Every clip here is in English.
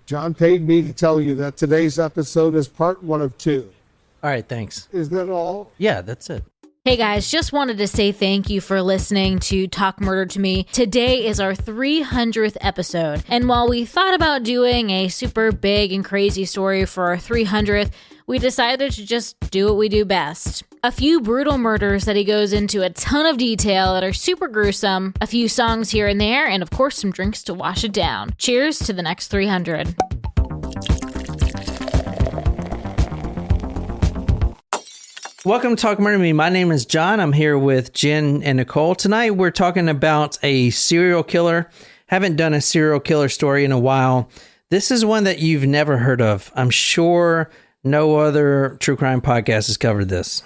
John paid me to tell you that today's episode is part 1 of 2. All right, thanks. Is that all? Yeah, that's it. Hey guys, just wanted to say thank you for listening to Talk Murder to Me. Today is our 300th episode, and while we thought about doing a super big and crazy story for our 300th, we decided to just do what we do best. A few brutal murders that he goes into a ton of detail that are super gruesome, a few songs here and there, and of course some drinks to wash it down. Cheers to the next 300. Welcome to Talk Murder to Me. My name is John. I'm here with Jen and Nicole. Tonight we're talking about a serial killer. Haven't done a serial killer story in a while. This is one that you've never heard of. I'm sure no other true crime podcast has covered this.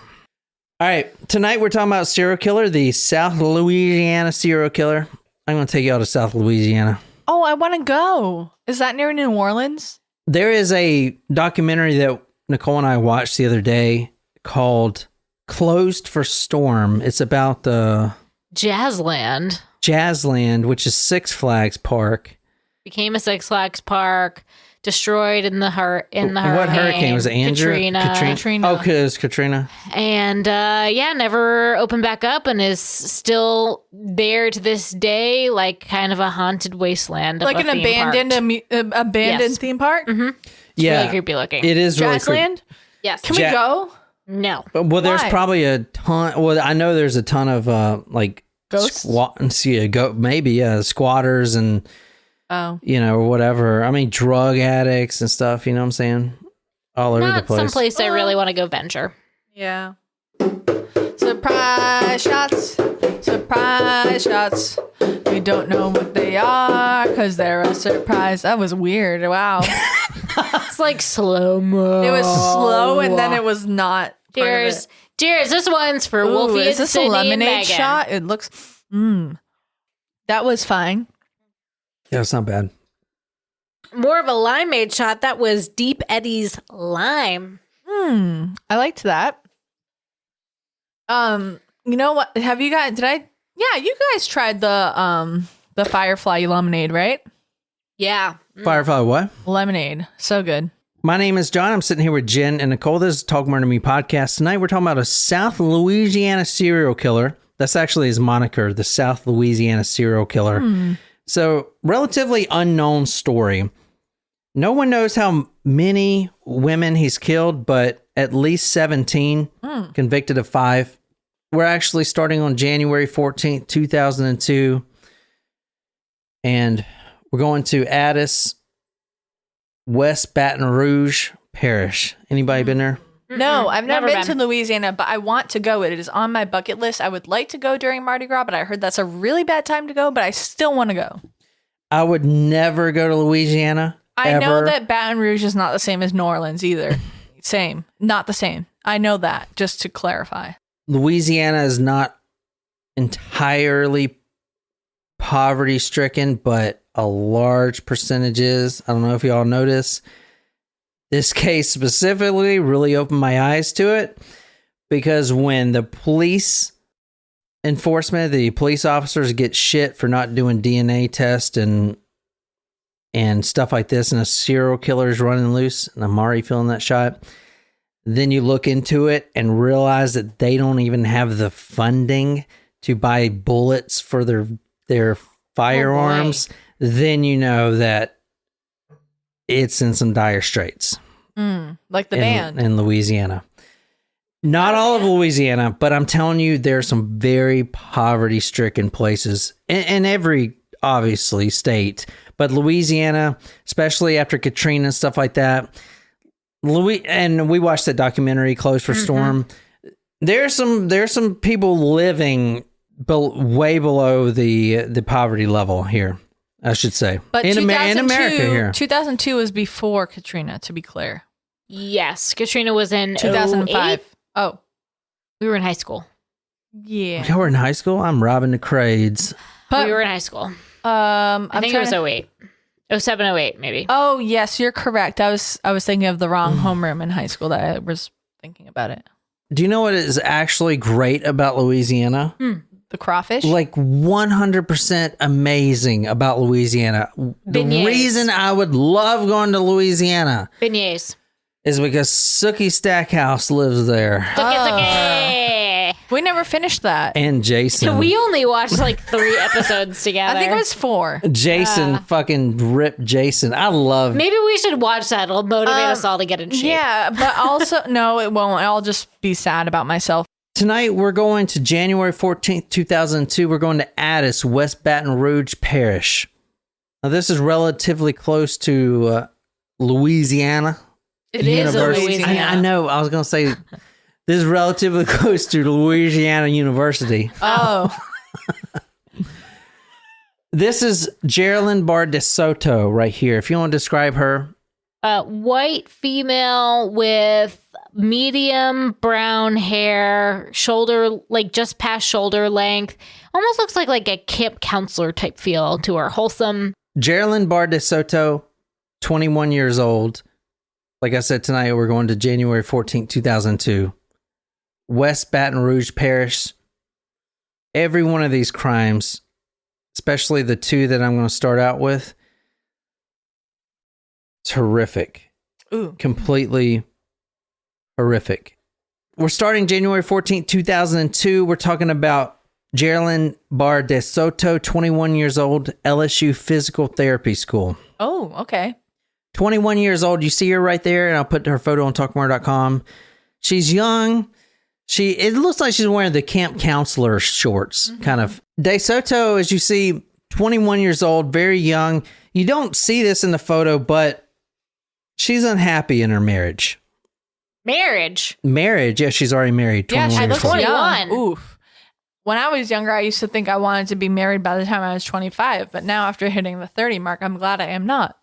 All right, tonight we're talking about serial killer, the South Louisiana Serial Killer. I'm going to take you out to South Louisiana. Oh, I want to go. Is that near New Orleans? There is a documentary that Nicole and I watched the other day called Closed for Storm. It's about the Jazzland, which is Six Flags Park. became a Six Flags park, destroyed in the hurricane. What hurricane was it? Andrew? Katrina. Oh, it was Katrina. And never opened back up and is still there to this day, like kind of a haunted wasteland, Like an abandoned theme park? Mm-hmm. It's really creepy looking. It is really creepy. Jazzland? Yes. Can we go? No. Well, there's Why? probably a ton. Well, I know there's a ton of Ghosts? squatters and whatever. I mean, drug addicts and stuff. You know what I'm saying? All over the Not place. someplace I really want to go venture. Yeah. Surprise shots. Surprise shots. We don't know what they are because they're a surprise. That was weird. Wow. It's like slow-mo. It was slow and then it was not. Cheers. Cheers. This one's for Wolfie and Is this a Sydney and lemonade Megan. shot? It looks. That was fine. Yeah, it's not bad. More of a limeade shot. That was Deep Eddy's lime. I liked that. You know what? Have you guys? Yeah, you guys tried the Firefly lemonade, right? Yeah. Firefly what? Lemonade, so good. My name is John. I'm sitting here with Jen and Nicole. This is Talk Murder to Me podcast. Tonight we're talking about a South Louisiana serial killer. That's actually his moniker, the South Louisiana Serial Killer. So, relatively unknown story. No one knows how many women he's killed, but at least 17, convicted of 5. We're actually starting on January 14th, 2002. And we're going to Addis, West Baton Rouge Parish. Anybody been there? No, I've never been been to Louisiana, but I want to go. It is on my bucket list. I would like to go during Mardi Gras, but I heard that's a really bad time to go, but I still want to go. I would never go to Louisiana. I know that Baton Rouge is not the same as New Orleans either. Same. Not the same. I know that, just to clarify. Louisiana is not entirely poverty stricken, but a large percentage is. I don't know if y'all notice. This case specifically really opened my eyes to it because when the police enforcement, the police officers get shit for not doing DNA tests and stuff like this, and a serial killer is running loose, and I'm already feeling that shot. Then you look into it and realize that they don't even have the funding to buy bullets for their firearms. Then you know that it's in some dire straits. Like the band. In Louisiana. Not all of Louisiana, but I'm telling you, there's some very poverty-stricken places in every, obviously, state. But Louisiana, especially after Katrina and stuff like that, and we watched that documentary, Closed for Storm. There's some people living way below the poverty level here, I should say. But in America here. 2002 was before Katrina, to be clear. Yes. Katrina was in 2005. 08. Oh. We were in high school. Yeah. You were in high school? I'm robbing the crades. We were in high school. I think it was 08. 07, 08, maybe. Oh, yes, you're correct. I was thinking of the wrong homeroom in high school that I was thinking about it. Do you know what is actually great about Louisiana? The crawfish? like 100% amazing about Louisiana. The Beignets. reason I would love going to Louisiana Beignets. is because Sookie Stackhouse lives there. We never finished that. And Jason. We only watched like 3 episodes together. I think it was 4. Jason fucking ripped Jason. I love Maybe we should watch that. It'll motivate us all to get in shape. Yeah, but also, no, it won't. I'll just be sad about myself. Tonight, we're going to January 14th, 2002. We're going to Addis, West Baton Rouge Parish. Now, this is relatively close to Louisiana. It is University. Louisiana. I know. I was going to say, this is relatively close to Louisiana University. Oh. This is Geraldine Bar de Soto right here. If you want to describe her. White female with medium brown hair, shoulder, like just past shoulder length. Almost looks like a camp counselor type feel to her. Wholesome. Geraldine Bar de Soto, 21 years old. Like I said, tonight we're going to January 14th, 2002. West Baton Rouge Parish. Every one of these crimes, especially the 2 that I'm going to start out with, it's horrific. Ooh. Completely horrific. We're starting January 14th, 2002. We're talking about Geraldine Bar de Soto, 21 years old, LSU Physical Therapy School. Oh, okay. 21 years old. You see her right there, and I'll put her photo on talkmore.com. She's young. It looks like she's wearing the camp counselor shorts, kind of. De Soto, as you see, 21 years old, very young. You don't see this in the photo, but she's unhappy in her marriage. Marriage. Yeah, she's already married. Yeah, 21 she years looks old. 21. young. Oof. When I was younger, I used to think I wanted to be married by the time I was 25. But now after hitting the 30 mark, I'm glad I am not.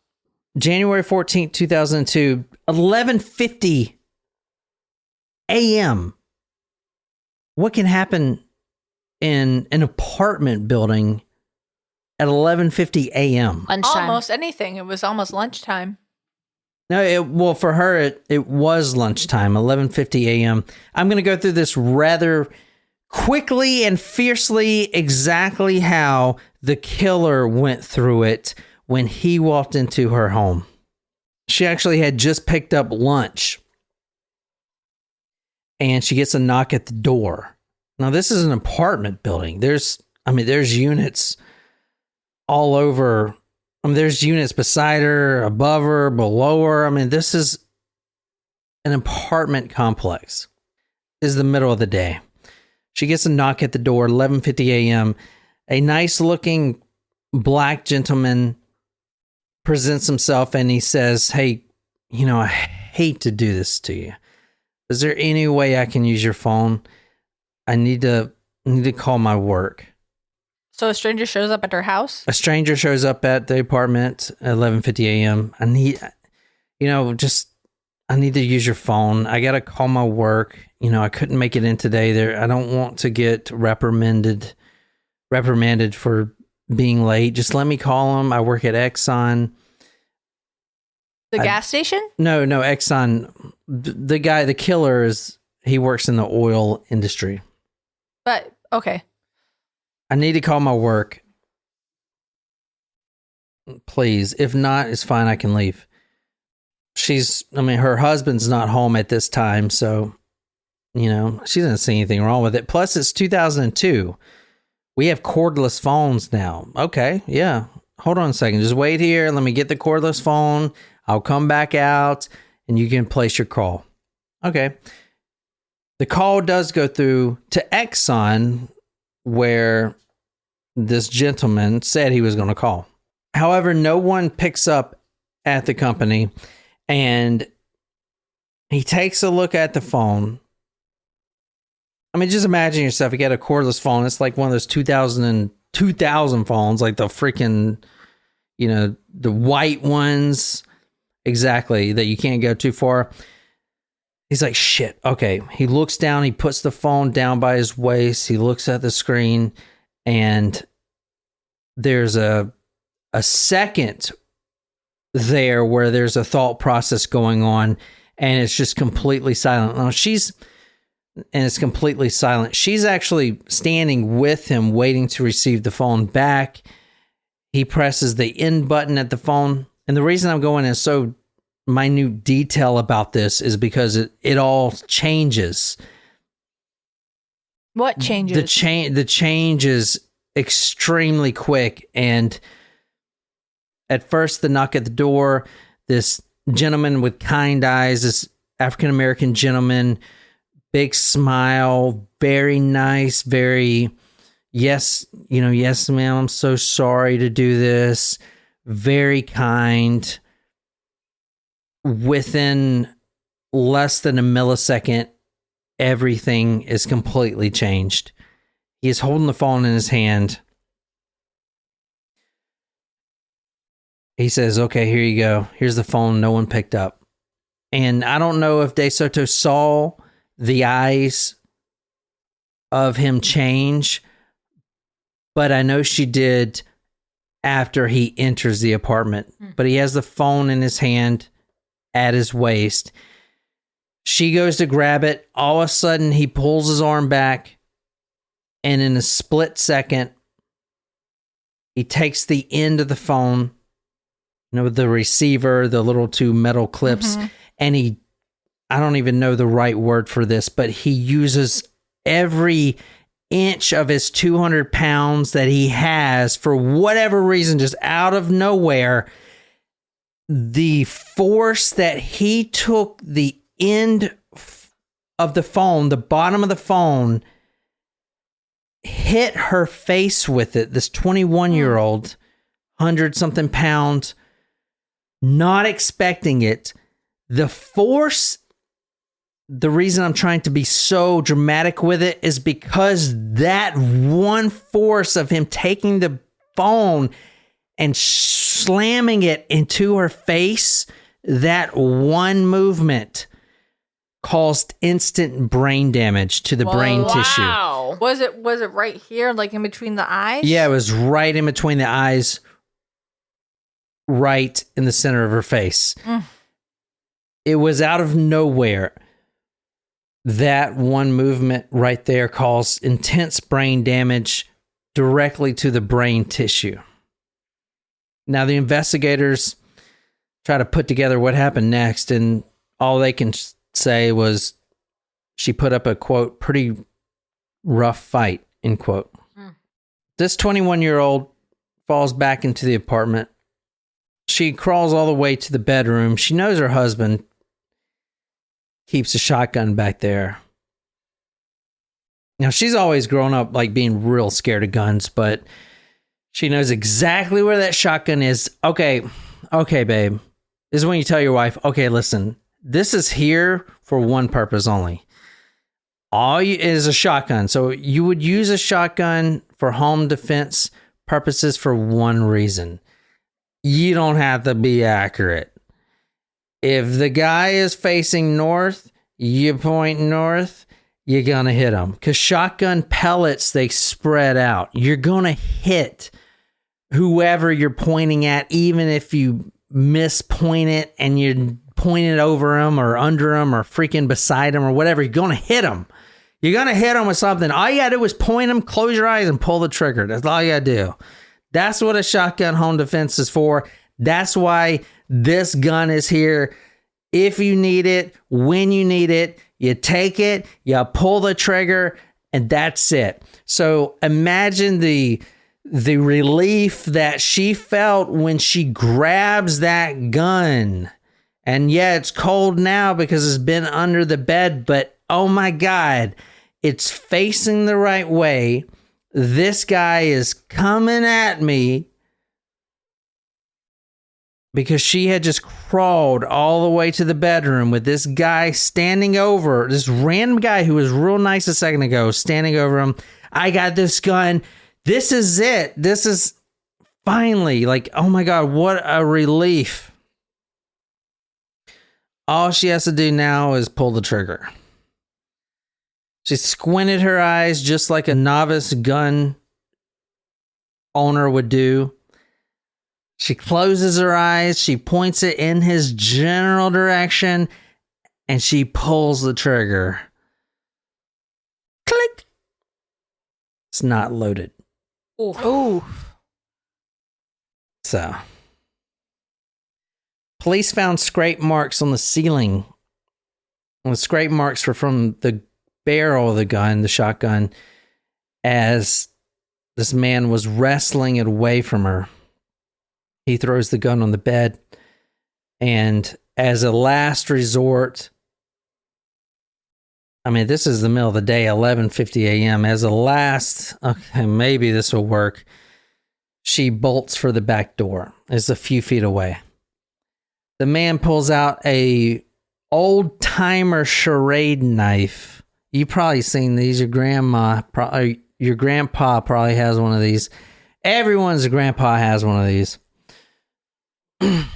January 14th, 2002, 11:50 a.m. What can happen in an apartment building at 11:50 a.m.? Lunchtime. Almost anything. It was almost lunchtime. No, for her, it was lunchtime, 11:50 a.m. I'm going to go through this rather quickly and fiercely exactly how the killer went through it when he walked into her home. She actually had just picked up lunch, and she gets a knock at the door. Now, this is an apartment building. There's units all over. There's units beside her, above her, below her. This is an apartment complex. This is the middle of the day. She gets a knock at the door, 11:50 a.m. A nice-looking black gentleman presents himself, and he says, "Hey, I hate to do this to you. Is there any way I can use your phone? I need to call my work." So a stranger shows up at her house? A stranger shows up at the apartment at 11:50 a.m. I need to use your phone. I got to call my work. I couldn't make it in today. I don't want to get reprimanded for being late. Just let me call them. I work at Exxon. The gas station? No, Exxon. The guy, the killer, he works in the oil industry. But, okay. I need to call my work. Please. If not, it's fine. I can leave. Her husband's not home at this time, so, she doesn't see anything wrong with it. Plus, it's 2002. We have cordless phones now. Okay, yeah. Hold on a second. Just wait here. Let me get the cordless phone. I'll come back out, and you can place your call. Okay. The call does go through to Exxon, where this gentleman said he was going to call. However, no one picks up at the company, and he takes a look at the phone. Just imagine yourself. You get a cordless phone. It's like one of those 2000 phones, like the freaking, the white ones. Exactly, that you can't go too far. He's like, shit. Okay. He looks down. He puts the phone down by his waist. He looks at the screen, and there's a second there where there's a thought process going on, and it's just completely silent. and it's completely silent. She's actually standing with him, waiting to receive the phone back. He presses the end button at the phone. And the reason I'm going in so minute detail about this is because it all changes. What changes? The change is extremely quick. And at first, the knock at the door, this gentleman with kind eyes, this African-American gentleman, big smile, very nice, very, yes, yes, ma'am, I'm so sorry to do this. Very kind. Within less than a millisecond, everything is completely changed. He is holding the phone in his hand. He says, okay, here you go. Here's the phone no one picked up. And I don't know if De Soto saw the eyes of him change, but I know she did after he enters the apartment. But he has the phone in his hand at his waist. She goes to grab it. All of a sudden, he pulls his arm back, and in a split second, he takes the end of the phone, the receiver, the little two metal clips, and I don't even know the right word for this, but he uses every inch of his 200 pounds that he has for whatever reason, just out of nowhere. The force that he took the end of the phone, the bottom of the phone, hit her face with it. This 21-year-old, 100-something pounds, not expecting it. The force, the reason I'm trying to be so dramatic with it is because that one force of him taking the phone and slamming it into her face, that one movement caused instant brain damage to the brain tissue. Wow. Was it right here, like in between the eyes? Yeah, it was right in between the eyes, right in the center of her face. It was out of nowhere. That one movement right there caused intense brain damage directly to the brain tissue. Now, the investigators try to put together what happened next, and all they can say was she put up a, quote, pretty rough fight, end quote. This 21-year-old falls back into the apartment. She crawls all the way to the bedroom. She knows her husband keeps a shotgun back there. Now, she's always grown up like being real scared of guns, but she knows exactly where that shotgun is. Okay, babe. This is when you tell your wife, okay, listen, this is here for one purpose only. It is a shotgun. So you would use a shotgun for home defense purposes for one reason. You don't have to be accurate. If the guy is facing north, you point north, you're going to hit him. Because shotgun pellets, they spread out. You're going to hit whoever you're pointing at, even if you mispoint it and you point it over him or under him or freaking beside him or whatever. You're going to hit him. You're going to hit him with something. All you got to do is point him, close your eyes, and pull the trigger. That's all you got to do. That's what a shotgun home defense is for. That's why this gun is here. If you need it, when you need it, you take it, you pull the trigger, and that's it. So imagine the relief that she felt when she grabs that gun. And yeah, it's cold now because it's been under the bed, but oh my God, it's facing the right way. This guy is coming at me because she had just crawled all the way to the bedroom with this guy standing over, this random guy who was real nice a second ago, standing over him. I got this gun. This is it. This is finally like, oh my God, what a relief. All she has to do now is pull the trigger. She squinted her eyes just like a novice gun owner would do. She closes her eyes, she points it in his general direction, and she pulls the trigger. it's not loaded. Ooh. So, police found scrape marks on the ceiling. And the scrape marks were from the barrel of the gun, the shotgun, as this man was wrestling it away from her. He throws the gun on the bed, and as a last resort, I mean, this is the middle of the day, 11:50 a.m. As a last, okay, maybe this will work. She bolts for the back door. It's a few feet away. The man pulls out a old timer charade knife. You probably seen these. Your grandpa probably has one of these. Everyone's grandpa has one of these.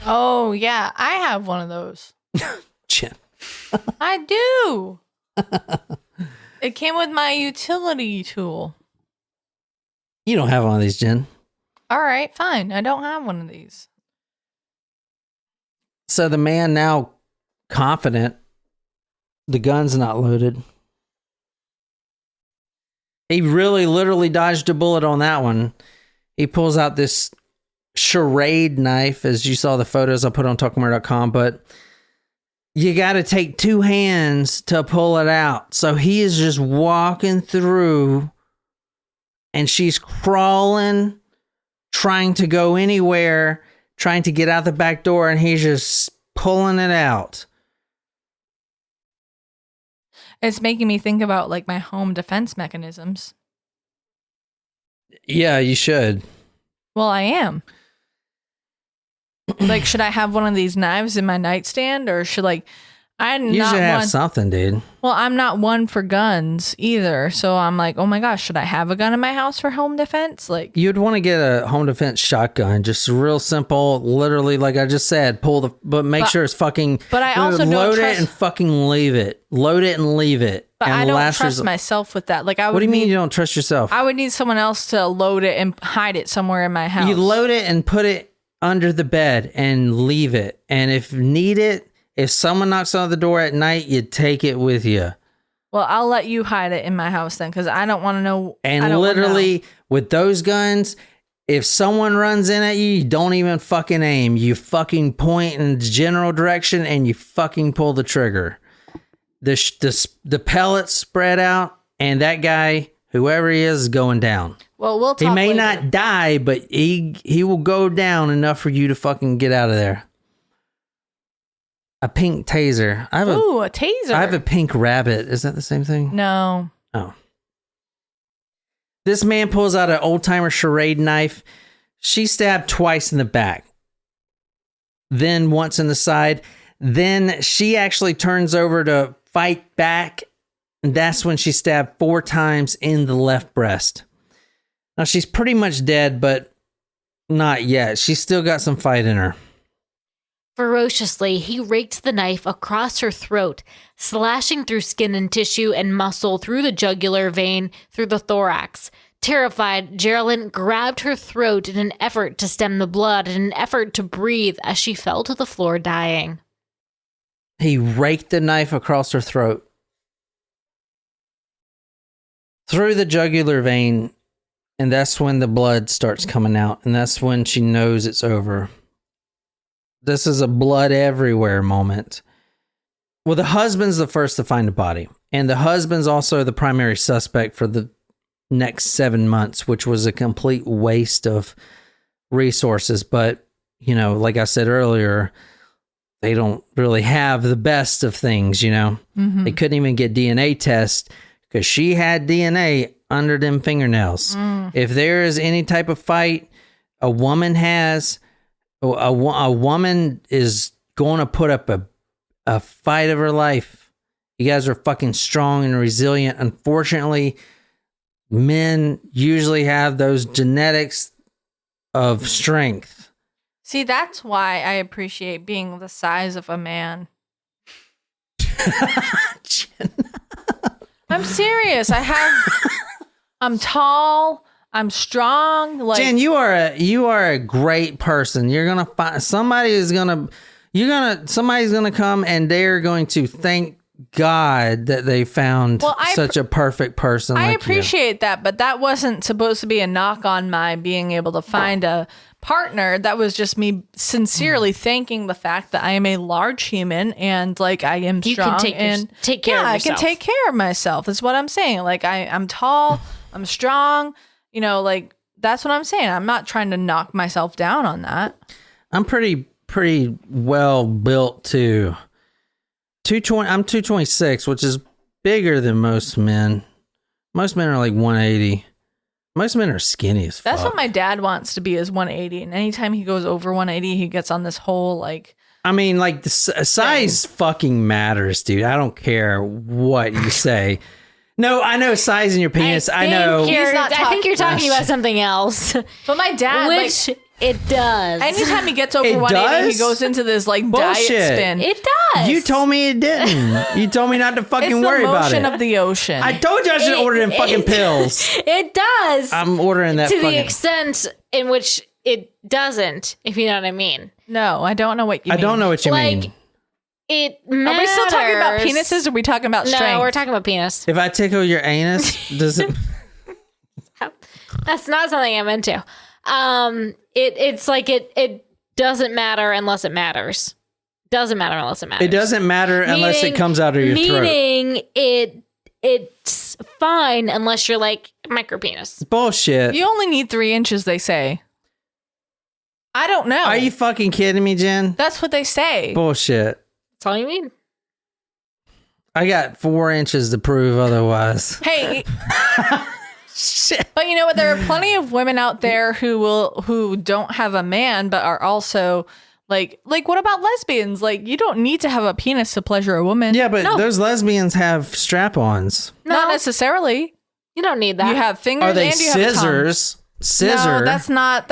Oh, yeah. I have one of those. Jen. I do. It came with my utility tool. You don't have one of these, Jen. All right, fine. I don't have one of these. So the man, now confident the gun's not loaded. He really literally dodged a bullet on that one. He pulls out this charade knife, as you saw the photos I put on talkmurder.com, but you got to take two hands to pull it out. So he is just walking through, and she's crawling, trying to go anywhere, trying to get out the back door, and he's just pulling it out. It's making me think about like my home defense mechanisms. Yeah, you should. Well, I am. Like, should I have one of these knives in my nightstand, or should like I'm You not should have one? something, dude. Well, I'm not one for guns either, so I'm like, oh my gosh, should I have a gun in my house for home defense? Like, You'd want to get a home defense shotgun, just real simple, literally, like I just said, but make sure it's fucking. But I also don't load trust- it and fucking leave it. Load it and leave it. but and I don't last trust resort- myself with that. Like, I would What do you mean need, you don't trust yourself? I would need someone else to load it and hide it somewhere in my house. You load it and put it under the bed and leave it. And if needed, if someone knocks on the door at night, you take it with you. Well, I'll let you hide it in my house then, because I don't want to know. I And don't wanna literally, know. with those guns, if someone runs in at you, you don't even fucking aim. You fucking point in the general direction and you fucking pull the trigger. The pellets spread out, and that guy, whoever he is going down. Well, we'll talk He may later. not die, but he will go down enough for you to fucking get out of there. A pink taser. Ooh, a taser. I have a pink rabbit. Is that the same thing? No. Oh. This man pulls out an old-timer charade knife. She stabbed twice in the back. Then once in the side. Then she actually turns over to fight back. And that's when she stabbed 4 times in the left breast. Now, she's pretty much dead, but not yet. She's still got some fight in her. Ferociously, he raked the knife across her throat, slashing through skin and tissue and muscle, through the jugular vein, through the thorax. Terrified, Geraldine grabbed her throat in an effort to stem the blood, in an effort to breathe, as she fell to the floor dying. He raked the knife across her throat, through the jugular vein, and that's when the blood starts coming out, and that's when she knows it's over. This is a blood everywhere moment. Well, the husband's the first to find the body, and the husband's also the primary suspect for the next 7 months, which was a complete waste of resources. But, you know, like I said earlier, they don't really have the best of things, you know. Mm-hmm. They couldn't even get DNA tests because she had DNA under them fingernails. If there is any type of fight a woman has, a woman is going to put up a fight of her life. You guys are fucking strong and resilient. Unfortunately, men usually have those genetics of strength. See, that's why I appreciate being the size of a man. I'm serious. I'm tall. I'm strong. Like, Jen, you are a great person. You're gonna find somebody's gonna come and they're going to thank God that they found such a perfect person. I like appreciate that, but that wasn't supposed to be a knock on my being able to find a partner. That was just me sincerely thanking the fact that I am a large human and like I am strong and take care of yourself. I can take care of myself. That's what I'm saying. Like I'm tall, I'm strong, you know, like that's what I'm saying. I'm not trying to knock myself down on that. I'm pretty well built too. 220. I'm 226, which is bigger than most men. Most men are like 180. Most men are skinny as fuck. That's what my dad wants to be, is 180. And anytime he goes over 180, he gets on this whole like. I mean, like the size fucking matters, dude. I don't care what you say. No, I know size in your penis. I know. I think you're talking about something else. But my dad, which it does. Anytime he gets over 180, he goes into this like diet spin. It does. You told me it didn't. You told me not to fucking worry about it. It's the motion of the ocean. I told you I should order them fucking pills. It does. I'm ordering that to the extent in which it doesn't, if you know what I mean. No, I don't know what you mean. I don't know what you mean. It matters. Are we still talking about penises, or are we talking about strength? No, we're talking about penis. If I tickle your anus, does it? That's not something I'm into. It's like it doesn't matter unless it matters. Doesn't matter unless it matters. It doesn't matter unless it comes out of your throat. Meaning it's fine unless you're like micro penis. Bullshit. You only need 3 inches, they say. I don't know. Are you fucking kidding me, Jen? That's what they say. Bullshit. That's all you need. I got 4 inches to prove otherwise. Hey. Shit. But you know what? There are plenty of women out there who don't have a man, but are also like what about lesbians? Like, you don't need to have a penis to pleasure a woman. Yeah, but those lesbians have strap-ons. No. Not necessarily. You don't need that. You have fingers. Are they and you scissors? Have a tongue. Scissor. No, that's not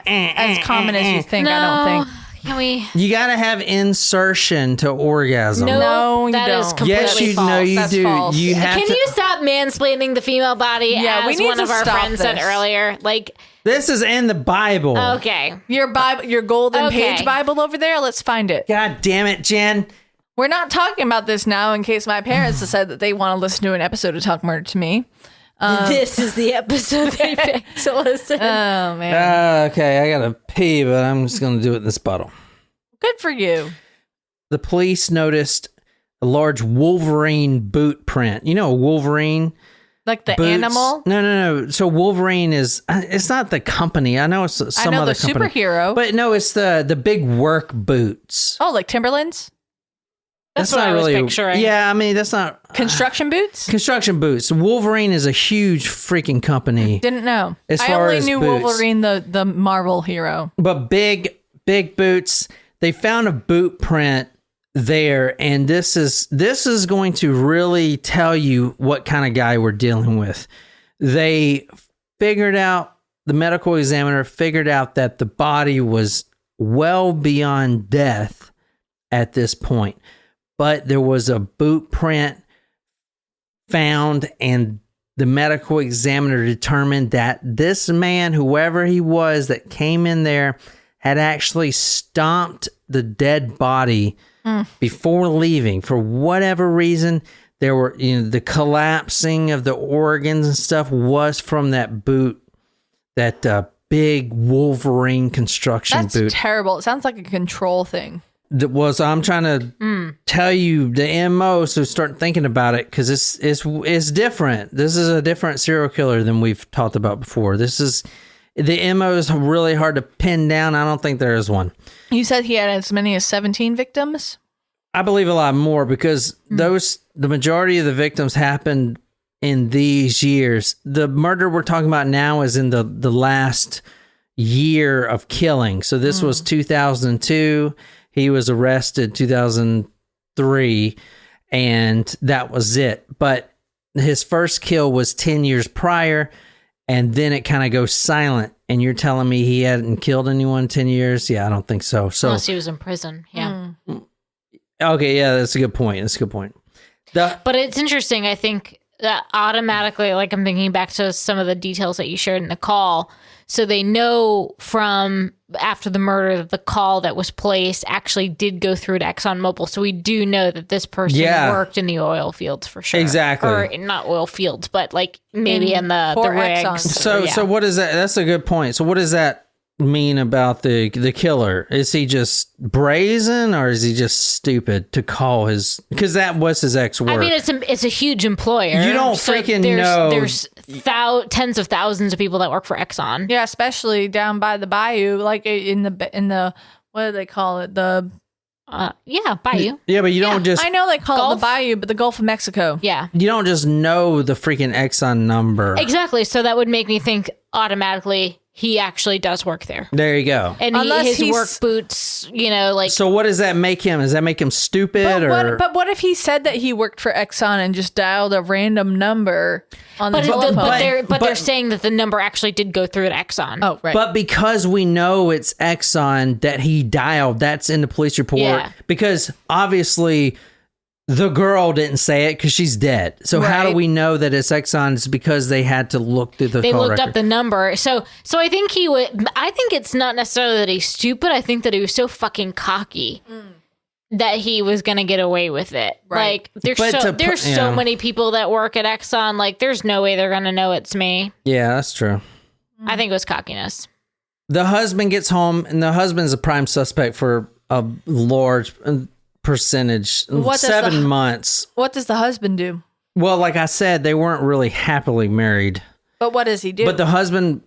as common as you think. No. I don't think. Can we? You gotta have insertion to orgasm. No, you that don't. is completely Yes, you false. know you That's do. false. You have Can to. you stop mansplaining the female body? Yeah, we as need one to of our stop friends said this. earlier. Like, This is in the Bible. okay, Your Bible, your golden Okay. page Bible over there. Let's find it. God damn it, Jen. We're not talking about this now in case my parents decide that they want to listen to an episode of Talk Murder to Me. this is the episode they picked to listen. Oh man, Okay, I gotta pee, but I'm just gonna do it in this bottle. good for you. The police noticed a large Wolverine boot print. You know, a Wolverine. Like the Boots. animal. No. So Wolverine is, it's not the company. I know it's some I know other the company. superhero. But no, it's the big work boots. Oh, like Timberlands? That's what I was picturing. Yeah, I mean, that's not Construction boots? construction boots. Wolverine is a huge freaking company. Didn't know. As I far only as knew boots. Wolverine, the Marvel hero. But big boots. They found a boot print there, and this is going to really tell you what kind of guy we're dealing with. They figured out, the medical examiner figured out that the body was well beyond death at this point, but there was a boot print found, and the medical examiner determined that this man, whoever he was that came in there, had actually stomped the dead body before leaving. For whatever reason, there were, the collapsing of the organs and stuff was from that boot, that big Wolverine construction boot. That's terrible. It sounds like a control thing. I'm trying to tell you the MO, so start thinking about it, because it's different. This is a different serial killer than we've talked about before. The MO is really hard to pin down. I don't think there is one. You said he had as many as 17 victims? I believe a lot more, because the majority of the victims happened in these years. The murder we're talking about now is in the last year of killing. So this was 2002. He was arrested 2003, and that was it. But his first kill was 10 years prior, and then it kind of goes silent. And you're telling me he hadn't killed anyone in 10 years? Yeah, I don't think so. Unless he was in prison. Yeah. Okay, yeah, that's a good point. But it's interesting. I think that automatically, like, I'm thinking back to some of the details that you shared in the call. So they know from after the murder that the call that was placed actually did go through to ExxonMobil. So we do know that this person worked in the oil fields for sure. Exactly. Or not oil fields, but like maybe in the rigs. Exxon. So what is that? That's a good point. So what does that mean about the killer? Is he just brazen, or is he just stupid to call his, because that was his ex-work? I mean, it's a huge employer. You don't freaking know. There's tens of thousands of people that work for Exxon. Yeah, especially down by the Bayou, like in the what do they call it? The Bayou. Yeah, but you don't just. I know they call Gulf? it the Bayou, but the Gulf of Mexico. Yeah. You don't just know the freaking Exxon number. Exactly. So that would make me think automatically he actually does work there. There you go. And his work boots, like. So what does that make him? Does that make him stupid? But what if he said that he worked for Exxon and just dialed a random number on the telephone? But they're saying that the number actually did go through to Exxon. Oh, right. But because we know it's Exxon that he dialed, that's in the police report. Yeah. Because obviously the girl didn't say it because she's dead. So how do we know that it's Exxon? It's because they had to look through the They call looked record. up the number. So I think I think it's not necessarily that he's stupid. I think that he was so fucking cocky that he was going to get away with it. Right. Like there's so many people that work at Exxon. Like there's no way they're going to know it's me. Yeah, that's true. I think it was cockiness. The husband gets home, and the husband's a prime suspect for a large percentage. 7 months. What does the husband do? Well, like I said, they weren't really happily married. But what does he do? But the husband...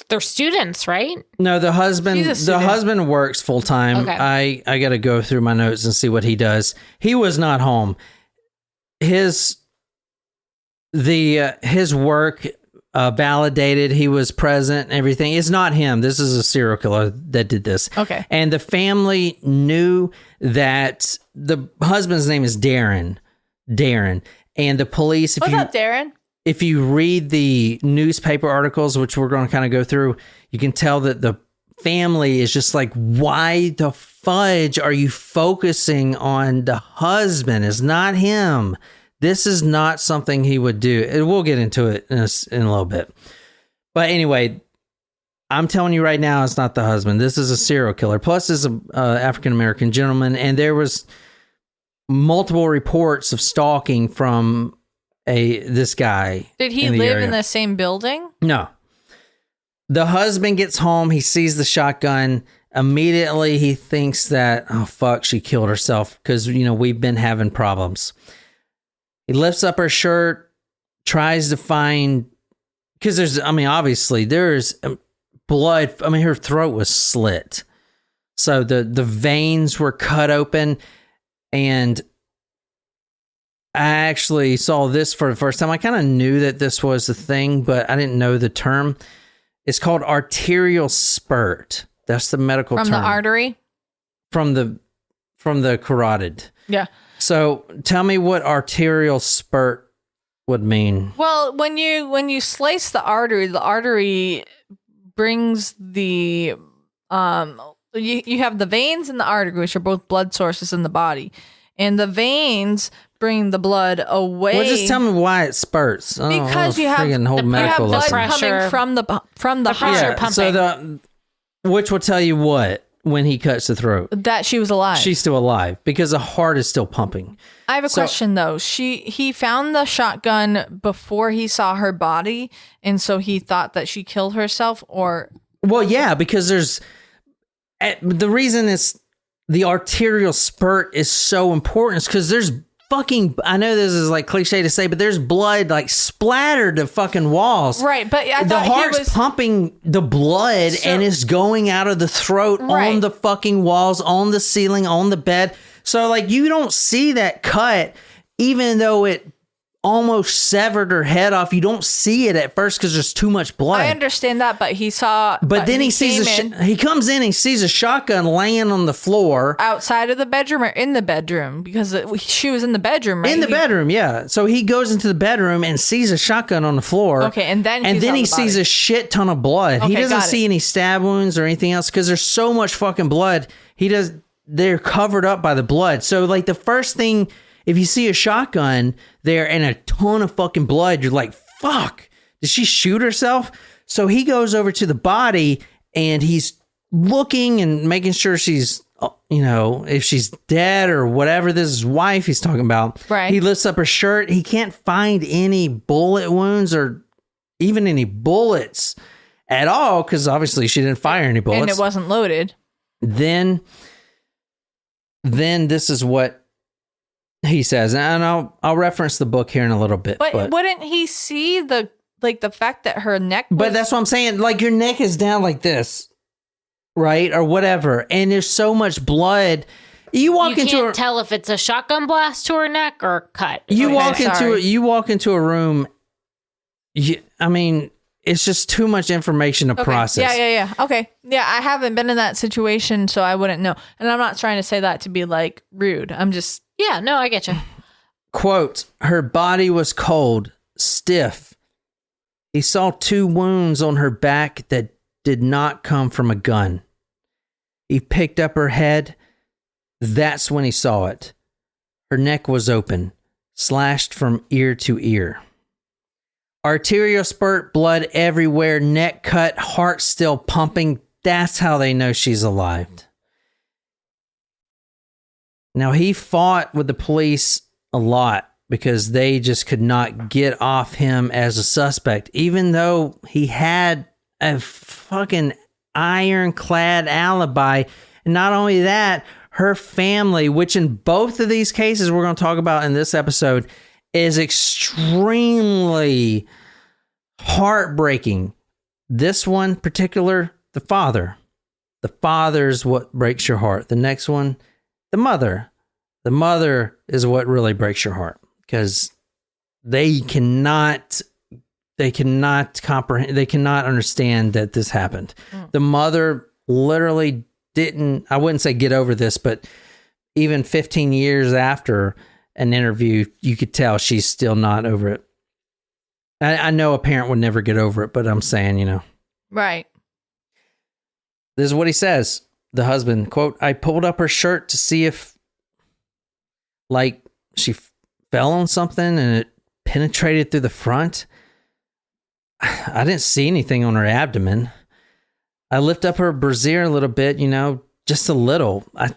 They're students, right? No, the husband works full time. Okay. I got to go through my notes and see what he does. He was not home. His work validated. He was present and everything. It's not him. This is a serial killer that did this. Okay. And the family knew that the husband's name is Darren. And the police, What's up, Darren? if you read the newspaper articles, which we're going to kind of go through, you can tell that the family is just like, why the fudge are you focusing on the husband? It's not him. This is not something he would do. We'll get into it in a little bit. But anyway, I'm telling you right now, it's not the husband. This is a serial killer. Plus, it's an African-American gentleman. And there was multiple reports of stalking from this guy. Did he live in the same building? No. The husband gets home. He sees the shotgun. Immediately, he thinks that, oh, fuck, she killed herself because, we've been having problems. He lifts up her shirt, tries to find, because obviously there's blood. Her throat was slit. So the veins were cut open. And I actually saw this for the first time. I kind of knew that this was a thing, but I didn't know the term. It's called arterial spurt. That's the medical term. From the artery? From the carotid. Yeah. So tell me what arterial spurt would mean. Well, when you slice the artery brings the you have the veins and the artery, which are both blood sources in the body, and the veins bring the blood away. Well, just tell me why it spurts. Because you have blood coming from the heart. Pumping. So which will tell you what when he cuts the throat? That she was alive. She's still alive because the heart is still pumping. I have a question though. He found the shotgun before he saw her body, and so he thought that she killed herself, or well, yeah, because the reason it's the arterial spurt is so important is because there's fucking, I know this is like cliche to say, but there's blood like splattered the fucking walls. Right, but the heart's pumping the blood and it's going out of the throat on the fucking walls, on the ceiling, on the bed. So like you don't see that cut, even though it almost severed her head off. You don't see it at first because there's too much blood. I understand that, but he saw. But then he sees he comes in, he sees a shotgun laying on the floor outside of the bedroom or in the bedroom, because she was in the bedroom, right? In the bedroom, yeah. So he goes into the bedroom and sees a shotgun on the floor. Okay, and then he sees a shit ton of blood. Okay, he doesn't see any stab wounds or anything else because there's so much fucking blood. They're covered up by the blood. So like the first thing, if you see a shotgun there and a ton of fucking blood, you're like, fuck, did she shoot herself? So he goes over to the body and he's looking and making sure she's, if she's dead or whatever. This is his wife he's talking about. Right. He lifts up her shirt. He can't find any bullet wounds or even any bullets at all, because obviously she didn't fire any bullets. And it wasn't loaded. Then this is what he says, and I'll reference the book here in a little bit. But wouldn't he see the fact that her neck was... But that's what I'm saying. Like, your neck is down like this, right? Or whatever. And there's so much blood. You can't tell if it's a shotgun blast to her neck or cut. You walk into a room. It's just too much information to process. Yeah. Okay. Yeah, I haven't been in that situation, so I wouldn't know. And I'm not trying to say that to be like rude. I'm just... Yeah, no, I get you. Quote, her body was cold, stiff. He saw 2 wounds on her back that did not come from a gun. He picked up her head. That's when he saw it. Her neck was open, slashed from ear to ear. Arterial spurt, blood everywhere, neck cut, heart still pumping. That's how they know she's alive. Now, he fought with the police a lot because they just could not get off him as a suspect, even though he had a fucking ironclad alibi. And not only that, her family, which in both of these cases we're going to talk about in this episode, is extremely heartbreaking. This one particular, the father. The father's what breaks your heart. The next one, the mother. The mother is what really breaks your heart, because they cannot comprehend, they cannot understand that this happened. The mother literally didn't, I wouldn't say get over this, but even 15 years after an interview, you could tell she's still not over it. I know a parent would never get over it, but I'm saying, Right. This is what he says. The husband, quote, I pulled up her shirt to see if, she fell on something and it penetrated through the front. I didn't see anything on her abdomen. I lift up her brassiere a little bit, just a little. I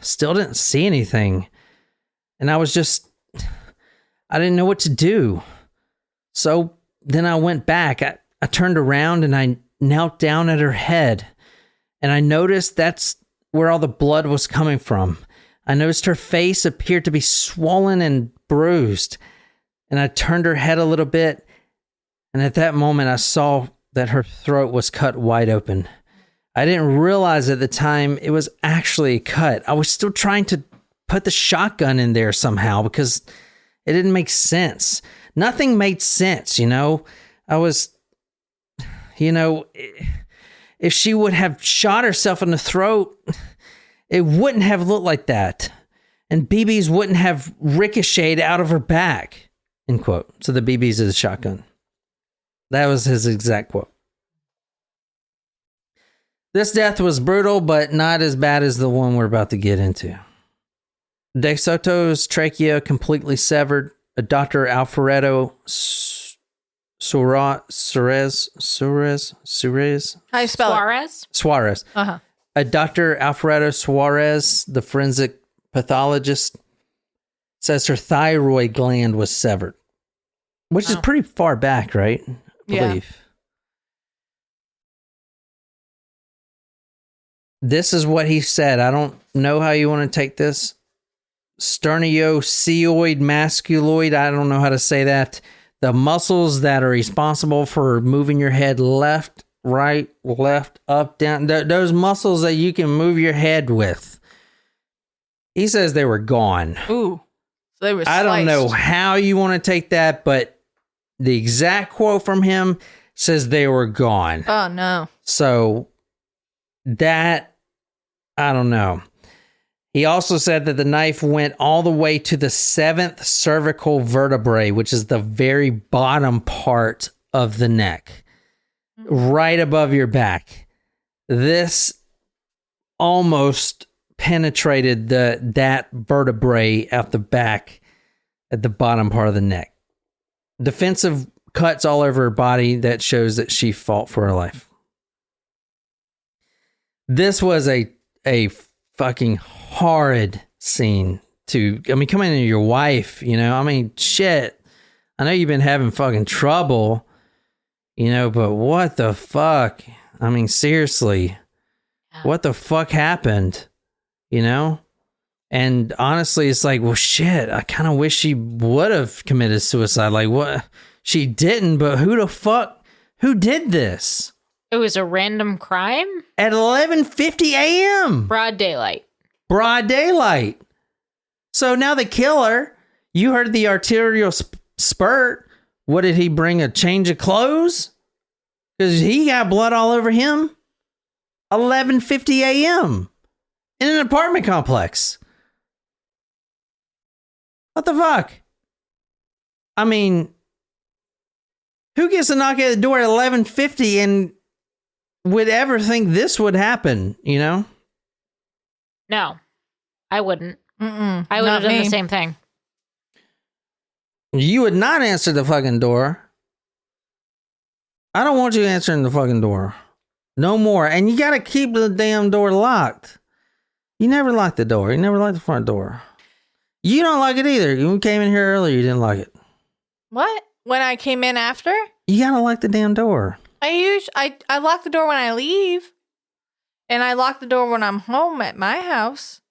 still didn't see anything. And I didn't know what to do. So then I went back. I turned around and I knelt down at her head. And I noticed that's where all the blood was coming from. I noticed her face appeared to be swollen and bruised. And I turned her head a little bit. And at that moment, I saw that her throat was cut wide open. I didn't realize at the time it was actually a cut. I was still trying to put the shotgun in there somehow because it didn't make sense. Nothing made sense, I was, if she would have shot herself in the throat, it wouldn't have looked like that. And BBs wouldn't have ricocheted out of her back, end quote. So the BBs is a shotgun. That was his exact quote. This death was brutal, but not as bad as the one we're about to get into. De Soto's trachea completely severed. Dr. Alfredo Suarez. How you spell it? Suarez? Uh-huh. Dr. Alfredo Suarez, the forensic pathologist, says her thyroid gland was severed, which is pretty far back, right? I believe. Yeah. This is what he said. I don't know how you want to take this. Sternocleidoid masculoid. I don't know how to say that. The muscles that are responsible for moving your head left, right, left, up, down. Those muscles that you can move your head with. He says they were gone. Ooh. So they were sliced. I don't know how you want to take that, but the exact quote from him says they were gone. Oh, no. So that, I don't know. He also said that the knife went all the way to the 7th cervical vertebrae, which is the very bottom part of the neck, right above your back. This almost penetrated that vertebrae out the back at the bottom part of the neck. Defensive cuts all over her body that shows that she fought for her life. this was a fucking horrid scene to, I mean, come in to your wife, you know, I mean, shit. I know you've been having fucking trouble, you know, but what the fuck? I mean, seriously, what the fuck happened, you know? And honestly, it's like, well, shit, I kind of wish she would have committed suicide. Like, what? She didn't, but who the fuck? Who did this? It was a random crime? At 11:50 a.m. Broad daylight. Broad daylight. So now the killer, you heard the arterial spurt. What did he bring? A change of clothes? Because he got blood all over him. 11:50 a.m. in an apartment complex. What the fuck? I mean, who gets a knock at the door at 11:50 and would ever think this would happen, you know? No, I wouldn't. Mm-mm, I would have done me. the same thing. You would not answer the fucking door. I don't want you answering the fucking door. No more. And you got to keep the damn door locked. You never lock the door. You never lock the front door. You don't lock it either. You came in here earlier, you didn't lock it. What? When I came in after? You got to lock the damn door. I lock the door when I leave. And I lock the door when I'm home at my house.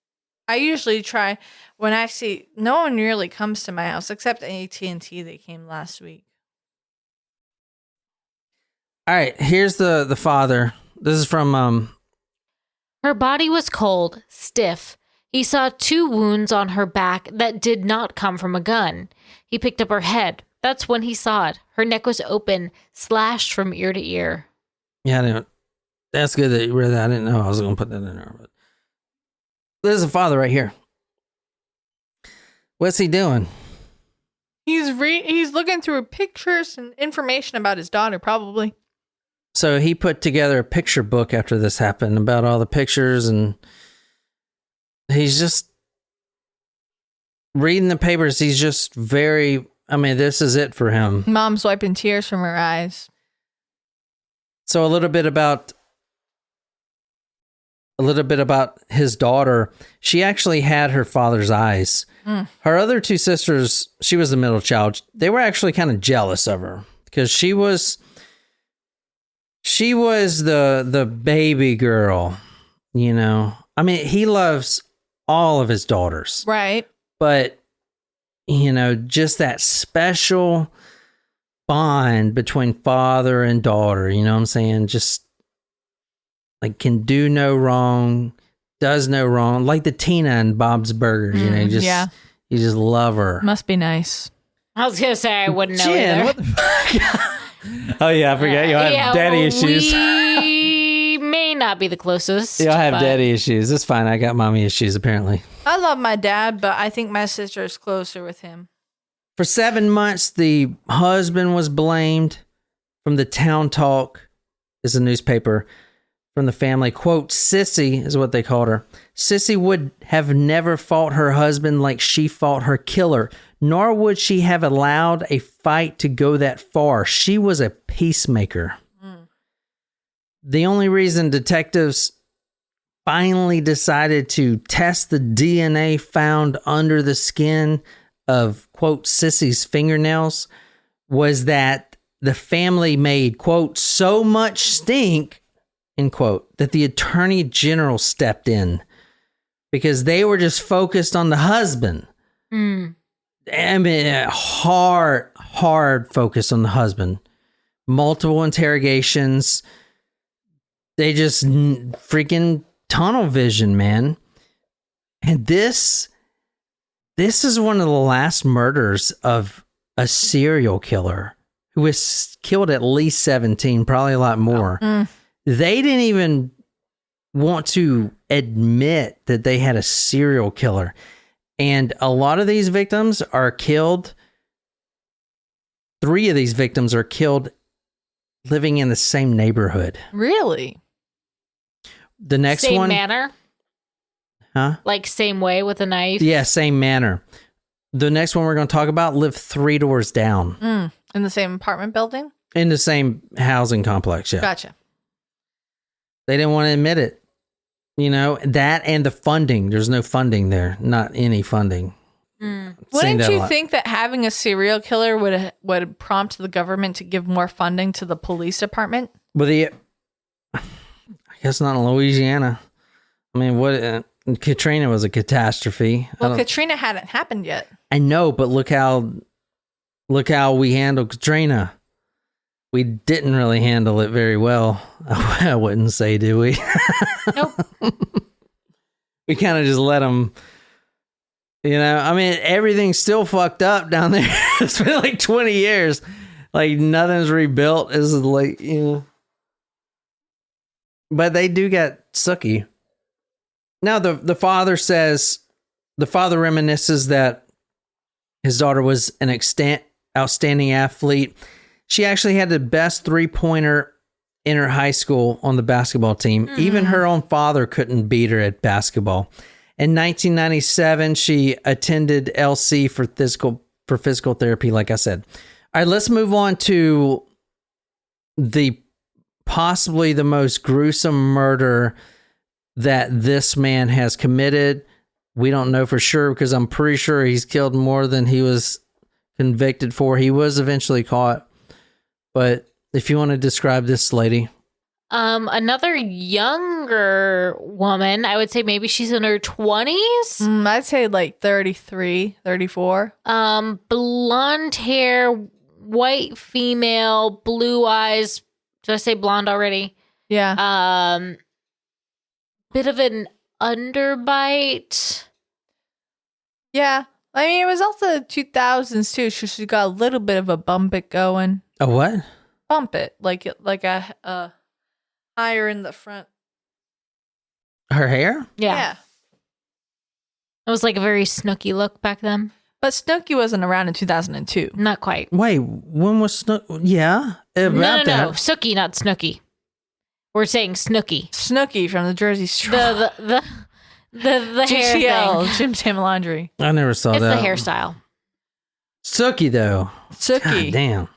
I usually try when I see no one really comes to my house except AT&T. They came last week. All right, here's the father. This is from Her body was cold, stiff. He saw 2 wounds on her back that did not come from a gun. He picked up her head. That's when he saw it. Her neck was open, slashed from ear to ear. Yeah, I didn't, that's good that you read that. I didn't know I was going to put that in there. But there's a father right here. What's he doing? He's looking through pictures and information about his daughter, probably. So he put together a picture book after this happened about all the pictures, and he's just reading the papers. He's just very, I mean, this is it for him. Mom's wiping tears from her eyes. So a little bit about his daughter. She actually had her father's eyes. Her other 2 sisters, she was the middle child. They were actually kind of jealous of her because she was the baby girl, you know. I mean, he loves all of his daughters. Right. But, you know, just that special bond between father and daughter, you know what I'm saying? Just like can do no wrong, does no wrong, like the Tina and Bob's Burgers, you know, you just love her. Must be nice. I was going to say I wouldn't know Jen, either. what the fuck? Oh yeah, I forgot you have daddy issues. We may not be the closest. Y'all have but daddy issues. It's fine. I got mommy issues apparently. I love my dad, but I think my sister is closer with him. For 7 months, the husband was blamed. From the Town Talk is a newspaper from the family. Quote, Sissy is what they called her. Sissy would have never fought her husband like she fought her killer, nor would she have allowed a fight to go that far. She was a peacemaker. The only reason detectives finally decided to test the DNA found under the skin of, quote, Sissy's fingernails was that the family made, quote, so much stink, end quote, that the attorney general stepped in because they were just focused on the husband. I mean, hard focus on the husband. Multiple interrogations. They just freaking tunnel vision, man. And this is one of the last murders of a serial killer who has killed at least 17, probably a lot more. They didn't even want to admit that they had a serial killer. And a lot of these victims are killed. 3 of these victims are killed living in the same neighborhood. Really? The next same one. manner? Huh? Like same way with a knife? Yeah, same manner. The next one we're going to talk about lived 3 doors down. In the same apartment building? In the same housing complex, yeah. Gotcha. They didn't want to admit it. that and the funding. There's no funding there. Not any funding. Wouldn't you think that having a serial killer would prompt the government to give more funding to the police department? But I guess not in Louisiana. I mean, Katrina was a catastrophe. Well, Katrina hadn't happened yet. I know, but look how we handled Katrina. We didn't really handle it very well. I wouldn't say, do we? Nope. We kind of just let them. I mean, everything's still fucked up down there. It's been like 20 years. Like, nothing's rebuilt. It's like, But they do get sucky. Now, the father reminisces that his daughter was an outstanding athlete. She actually had the best three-pointer in her high school on the basketball team. Even her own father couldn't beat her at basketball. In 1997, she attended LC for physical therapy, like I said. All right, let's move on to possibly the most gruesome murder that this man has committed. We don't know for sure because I'm pretty sure he's killed more than he was convicted for. He was eventually caught. But if you want to describe this lady. Another younger woman, I would say maybe she's in her 20s. I'd say like 33, 34. Blonde hair, white female, blue eyes. Did I say blonde already? Yeah. Bit of an underbite. Yeah. I mean, it was also the 2000s too, so she got a little bit of a bump it going. A what? Bump it. Like a higher in the front. Her hair? Yeah. It was like a very Snooki look back then. But Snooki wasn't around in 2002. Not quite. Wait, when was Snooki? Yeah. No. That. Sookie, not Snooki. We're saying Snooki. Snooki from the Jersey Shore. The hair GTL, thing. Jim Tam Laundry. I never saw It's that. the hairstyle. Sookie, though. Sookie. God damn.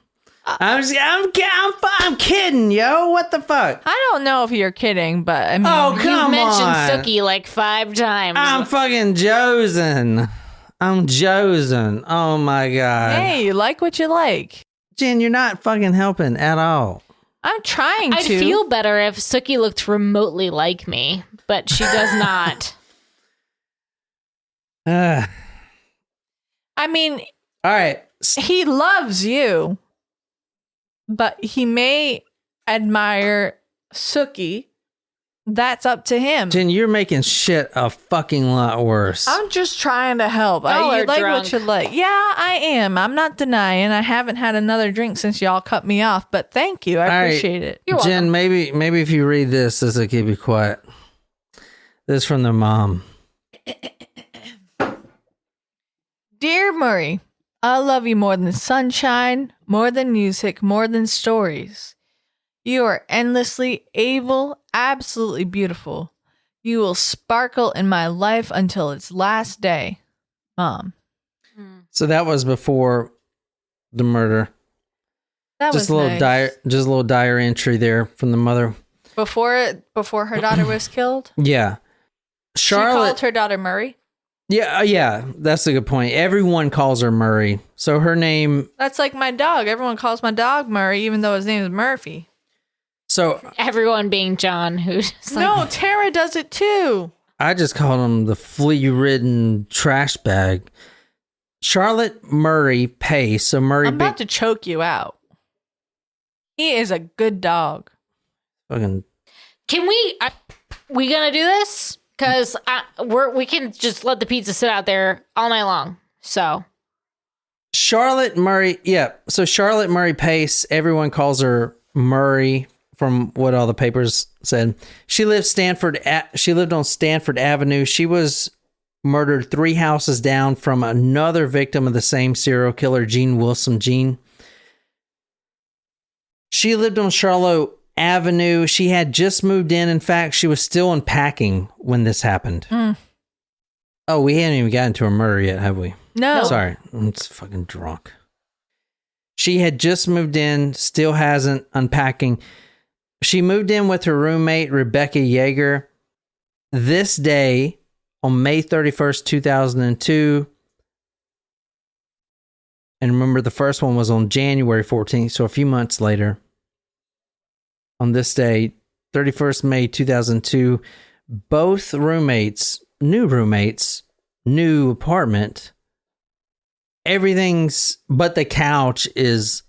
I'm kidding, yo. What the fuck? I don't know if you're kidding, but I mean, Oh, come You've mentioned on. Sookie like 5 times. I'm fucking Josen. I'm Josen. Oh my god. hey, you like what you like. Jen, you're not fucking helping at all. I'm trying I'd to. feel better if Sookie looked remotely like me, but she does not. I mean, All right. he loves you, but he may admire Sookie. That's up to him. Jen, you're making shit a fucking lot worse. I'm just trying to help. Y'all You are like drunk. what you like. Yeah, I am. I'm not denying. I haven't had another drink since y'all cut me off, but thank you. I All right. appreciate it. You're Jen, welcome. maybe if you read this will keep you quiet. This is from their mom. Dear Murray, I love you more than sunshine, more than music, more than stories. You are endlessly able, absolutely beautiful. You will sparkle in my life until its last day. Mom. So that was before the murder. That Just was a little nice. just a little diary entry there from the mother. Before her daughter was killed? Yeah. She called Charlotte. her daughter Murray? Yeah, that's a good point. Everyone calls her Murray. So her name. That's like my dog. Everyone calls my dog Murray, even though his name is Murphy. So Everyone being John, who's just like, No, Tara does it too. I just called him the flea-ridden trash bag. Charlotte Murray Pace. So Murray. I'm about to choke you out. He is a good dog. Fucking. can we gonna do this? Because we can just let the pizza sit out there all night long. So Charlotte Murray. Yeah. So Charlotte Murray Pace. Everyone calls her Murray. From what all the papers said, she lived on Stanford Avenue. She was murdered 3 houses down from another victim of the same serial killer, Gene Wilson. She lived on Charlotte Avenue. She had just moved in. In fact, she was still unpacking when this happened. Oh, we hadn't even gotten to her murder yet, have we? No. Sorry, I'm just fucking drunk. She had just moved in, still hasn't unpacking. She moved in with her roommate, Rebecca Yeager. This day, on May 31st, 2002, and remember the first one was on January 14th, so a few months later, on this day, 31st May 2002, both roommates, new apartment, everything's but the couch is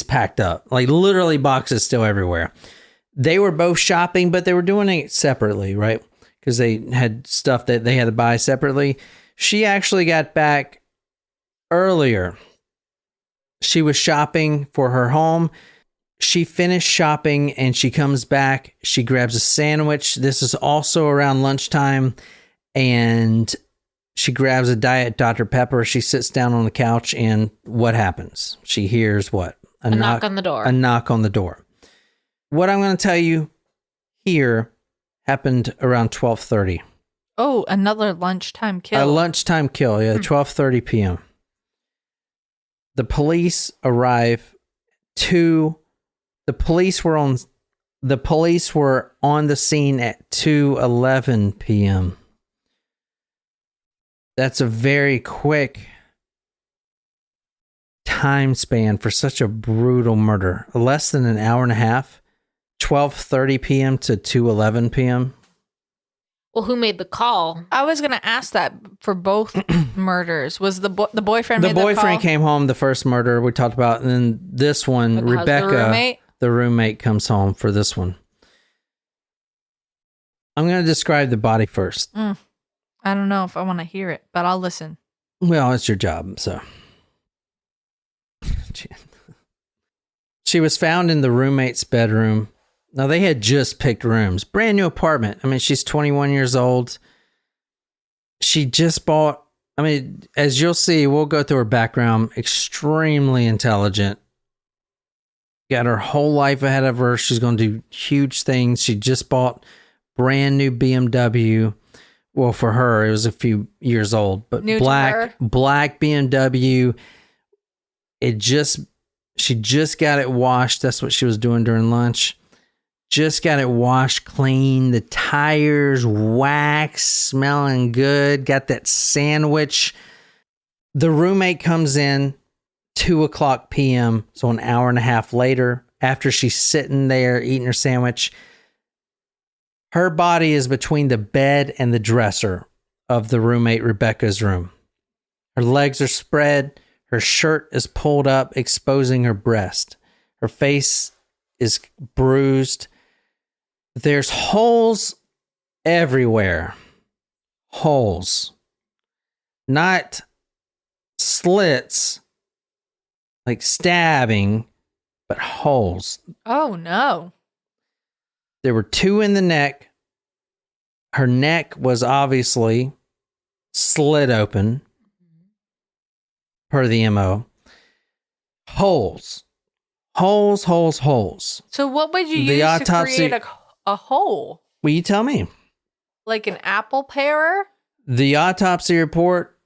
packed up. Like literally boxes still everywhere. They were both shopping, but they were doing it separately, right? Because they had stuff that they had to buy separately. She actually got back earlier. She was shopping for her home. She finished shopping and she comes back. She grabs a sandwich. This is also around lunchtime. And she grabs a Diet Dr. Pepper. She sits down on the couch and what happens? She hears what? A knock on the door. A knock on the door. What I'm going to tell you here happened around 12:30. Oh, another lunchtime kill. A lunchtime kill, yeah, 12:30 p.m. The police arrive the police were on the scene at 2:11 p.m. That's a very quick time span for such a brutal murder. Less than an hour and a half. 12:30 p.m. to 2:11 p.m. Well, who made the call? I was going to ask that for both murders. Was the boyfriend The made the boyfriend call? came home, the first murder we talked about, and then this one, Because Rebecca, the roommate comes home for this one. I'm going to describe the body first. I don't know if I want to hear it, but I'll listen. Well, it's your job, so. She was found in the roommate's bedroom. Now, they had just picked rooms. Brand new apartment. I mean, she's 21 years old. She just bought, I mean, as you'll see, we'll go through her background. Extremely intelligent. Got her whole life ahead of her. She's going to do huge things. She just bought brand new BMW. Well, for her, it was a few years old, but New to her? black BMW. She just got it washed. That's what she was doing during lunch. Just got it washed, clean. The tires wax, smelling good. Got that sandwich. The roommate comes in 2:00 p.m. So an hour and a half later, after she's sitting there eating her sandwich, her body is between the bed and the dresser of the roommate Rebecca's room. Her legs are spread. Her shirt is pulled up, exposing her breast. Her face is bruised. There's holes everywhere. Holes. Not slits, like stabbing, but holes. Oh, no. There were 2 in the neck. Her neck was obviously slit open, per the MO. Holes. So what would you The use autopsy- to create a hole? Will you tell me? Like an apple parer? The autopsy report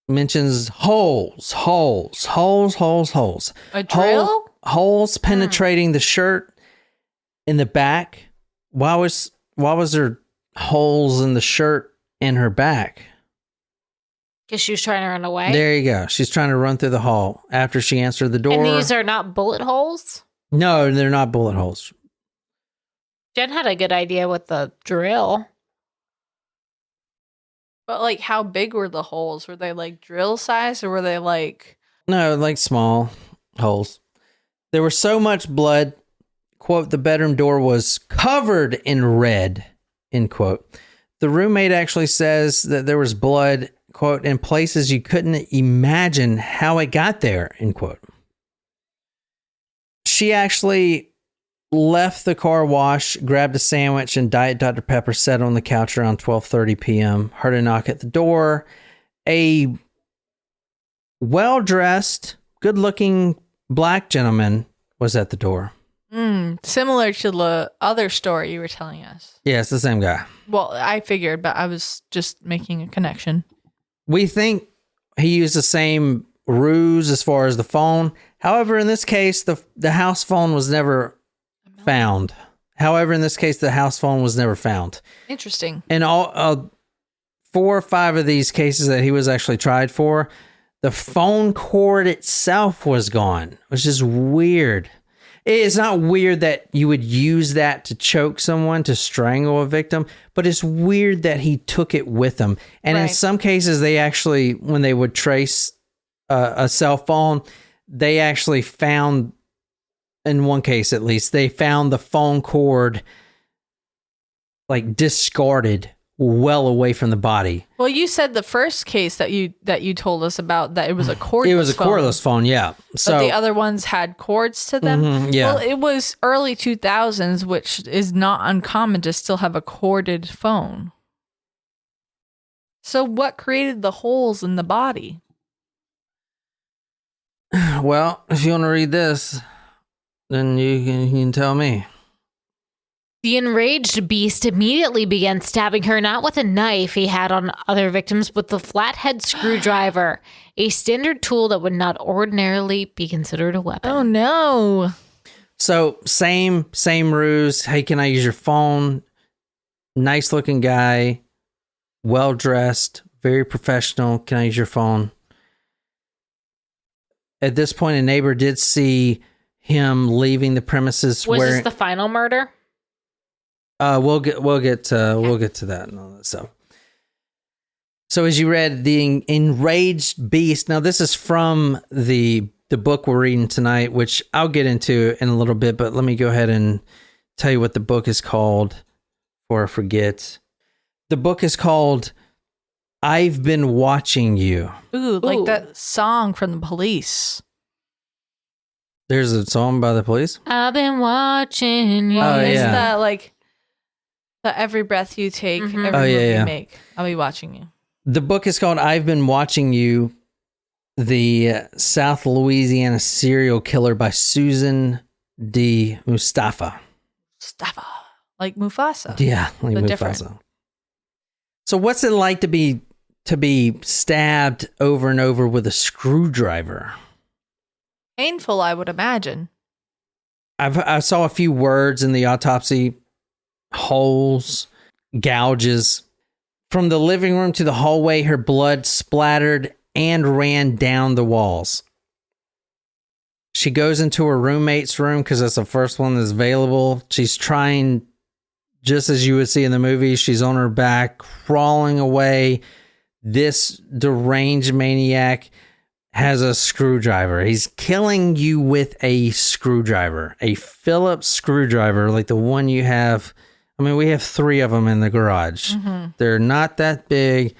mentions holes. A drill? Holes penetrating the shirt in the back. Why was there holes in the shirt in her back? Because she was trying to run away. There you go. She's trying to run through the hall after she answered the door. And these are not bullet holes? No, they're not bullet holes. Jen had a good idea with the drill. But like, how big were the holes? Were they like drill size or were they like... No, like small holes. There was so much blood, quote, the bedroom door was covered in red, end quote. The roommate actually says that there was blood, quote, in places you couldn't imagine how it got there, end quote. She actually left the car wash, grabbed a sandwich and Diet Dr. Pepper, sat on the couch around 12:30 p.m., heard a knock at the door. A well-dressed, good-looking black gentleman was at the door. Similar to the other story you were telling us. Yeah, it's the same guy. Well, I figured, but I was just making a connection. We think he used the same ruse as far as the phone. However, in this case, the house phone was never found. However, in this case, the house phone was never found. Interesting. In all 4 or 5 of these cases that he was actually tried for, the phone cord itself was gone, which is weird. It's not weird that you would use that to choke someone, to strangle a victim, but it's weird that he took it with him. And in some cases, they actually, when they would trace a cell phone, they actually found, in one case at least, they found the phone cord like discarded well away from the body. Well, you said the first case that you told us about, that it was a cordless phone. It was a cordless phone, yeah. So but the other ones had cords to them? yeah. Well, it was early 2000s, which is not uncommon to still have a corded phone. So what created the holes in the body? Well, if you want to read this, then you can tell me. The enraged beast immediately began stabbing her not with a knife he had on other victims, but the flathead screwdriver, a standard tool that would not ordinarily be considered a weapon. Oh, no. So, same ruse. Hey, can I use your phone? Nice looking guy, well dressed, very professional. Can I use your phone? At this point, a neighbor did see him leaving the premises. Was this the final murder? We'll get to that and all that stuff. So as you read, the enraged beast. Now this is from the book we're reading tonight, which I'll get into in a little bit. But let me go ahead and tell you what the book is called before I forget. The book is called "I've Been Watching You." Ooh, like that song from the Police. There's a song by the Police. I've been watching you. Oh, It's yeah. that like the every breath you take, every move you make. I'll be watching you. The book is called "I've Been Watching You," the South Louisiana Serial Killer by Susan D. Mustafa. Mustafa. Like Mufasa. Yeah, like But Mufasa. different. So what's it like to be stabbed over and over with a screwdriver? Painful, I would imagine. I saw a few words in the autopsy: holes, gouges. From the living room to the hallway, her blood splattered and ran down the walls. She goes into her roommate's room because that's the first one that's available. She's trying, just as you would see in the movie, she's on her back, crawling away. This deranged maniac has a screwdriver. He's killing you with a screwdriver, a Phillips screwdriver, like the one you have. I mean, we have 3 of them in the garage. Mm-hmm. They're not that big.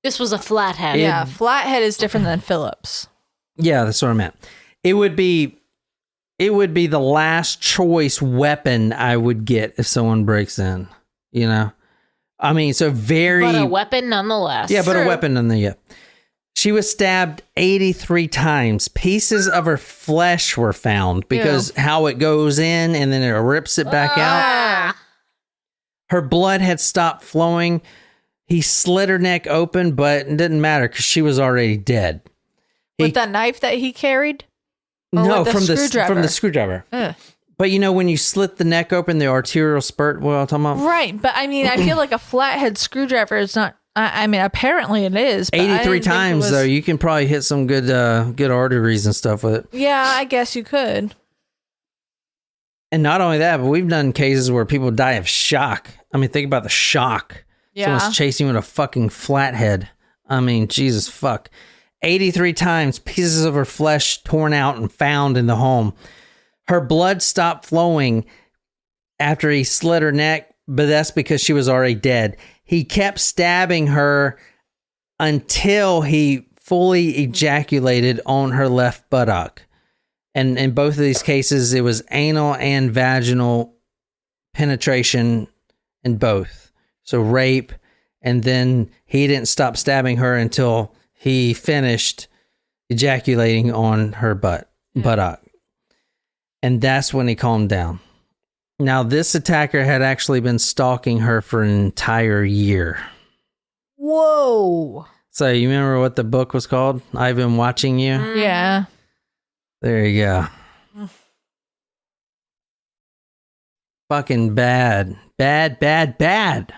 This was a flathead. Yeah, flathead is different than Phillips. Yeah, that's what I meant. It would be the last choice weapon I would get if someone breaks in, you know? I mean, so very... But a weapon nonetheless. Yeah, but True. a weapon nonetheless. Yeah. She was stabbed 83 times. Pieces of her flesh were found because how it goes in and then it rips it back out. Her blood had stopped flowing. He slit her neck open, but it didn't matter because she was already dead. With that knife that he carried? Or No, with from the screwdriver. Ugh. But you know, when you slit the neck open, the arterial spurt, what I'm talking about? Right, but I mean, I feel like a flathead screwdriver is not... I mean, apparently it is. But 83 times, though, you can probably hit some good arteries and stuff with it. Yeah, I guess you could. And not only that, but we've done cases where people die of shock. I mean, think about the shock. Yeah. Someone's chasing you with a fucking flathead. I mean, Jesus fuck. 83 times, pieces of her flesh torn out and found in the home. Her blood stopped flowing after he slit her neck, but that's because she was already dead. He kept stabbing her until he fully ejaculated on her left buttock. And in both of these cases, it was anal and vaginal penetration in both. So rape, and then he didn't stop stabbing her until he finished ejaculating on her buttock. And that's when he calmed down. Now, this attacker had actually been stalking her for an entire year. Whoa. So you remember what the book was called? I've Been Watching You? Yeah. There you go. fucking bad. Bad, bad, bad.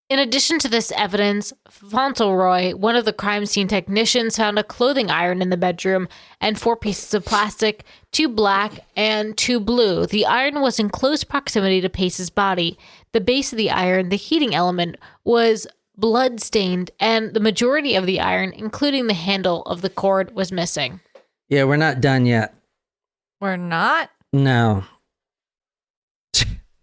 In addition to this evidence, Fauntleroy, one of the crime scene technicians, found a clothing iron in the bedroom and 4 pieces of plastic, 2 black and 2 blue. The iron was in close proximity to Pace's body. The base of the iron, the heating element, was blood-stained, and the majority of the iron, including the handle of the cord, was missing. Yeah, we're not done yet. We're not? No.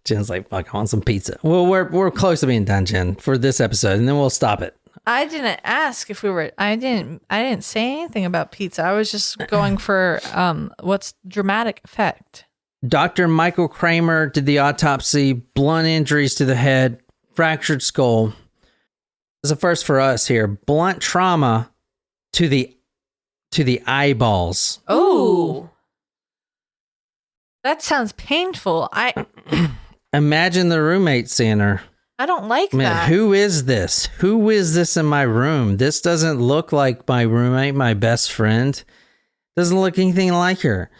Jen's like, fuck, I want some pizza. Well, we're close to being done, Jen, for this episode, and then we'll stop it. I didn't ask if we were. I didn't say anything about pizza. I was just going for what's dramatic effect. Dr. Michael Kramer did the autopsy, blunt injuries to the head, fractured skull. It's a first for us here. Blunt trauma to the eyeballs. Oh, that sounds painful. Imagine the roommate seeing her. I don't like Man, that. who is this? Who is this in my room? This doesn't look like my roommate, my best friend. Doesn't look anything like her.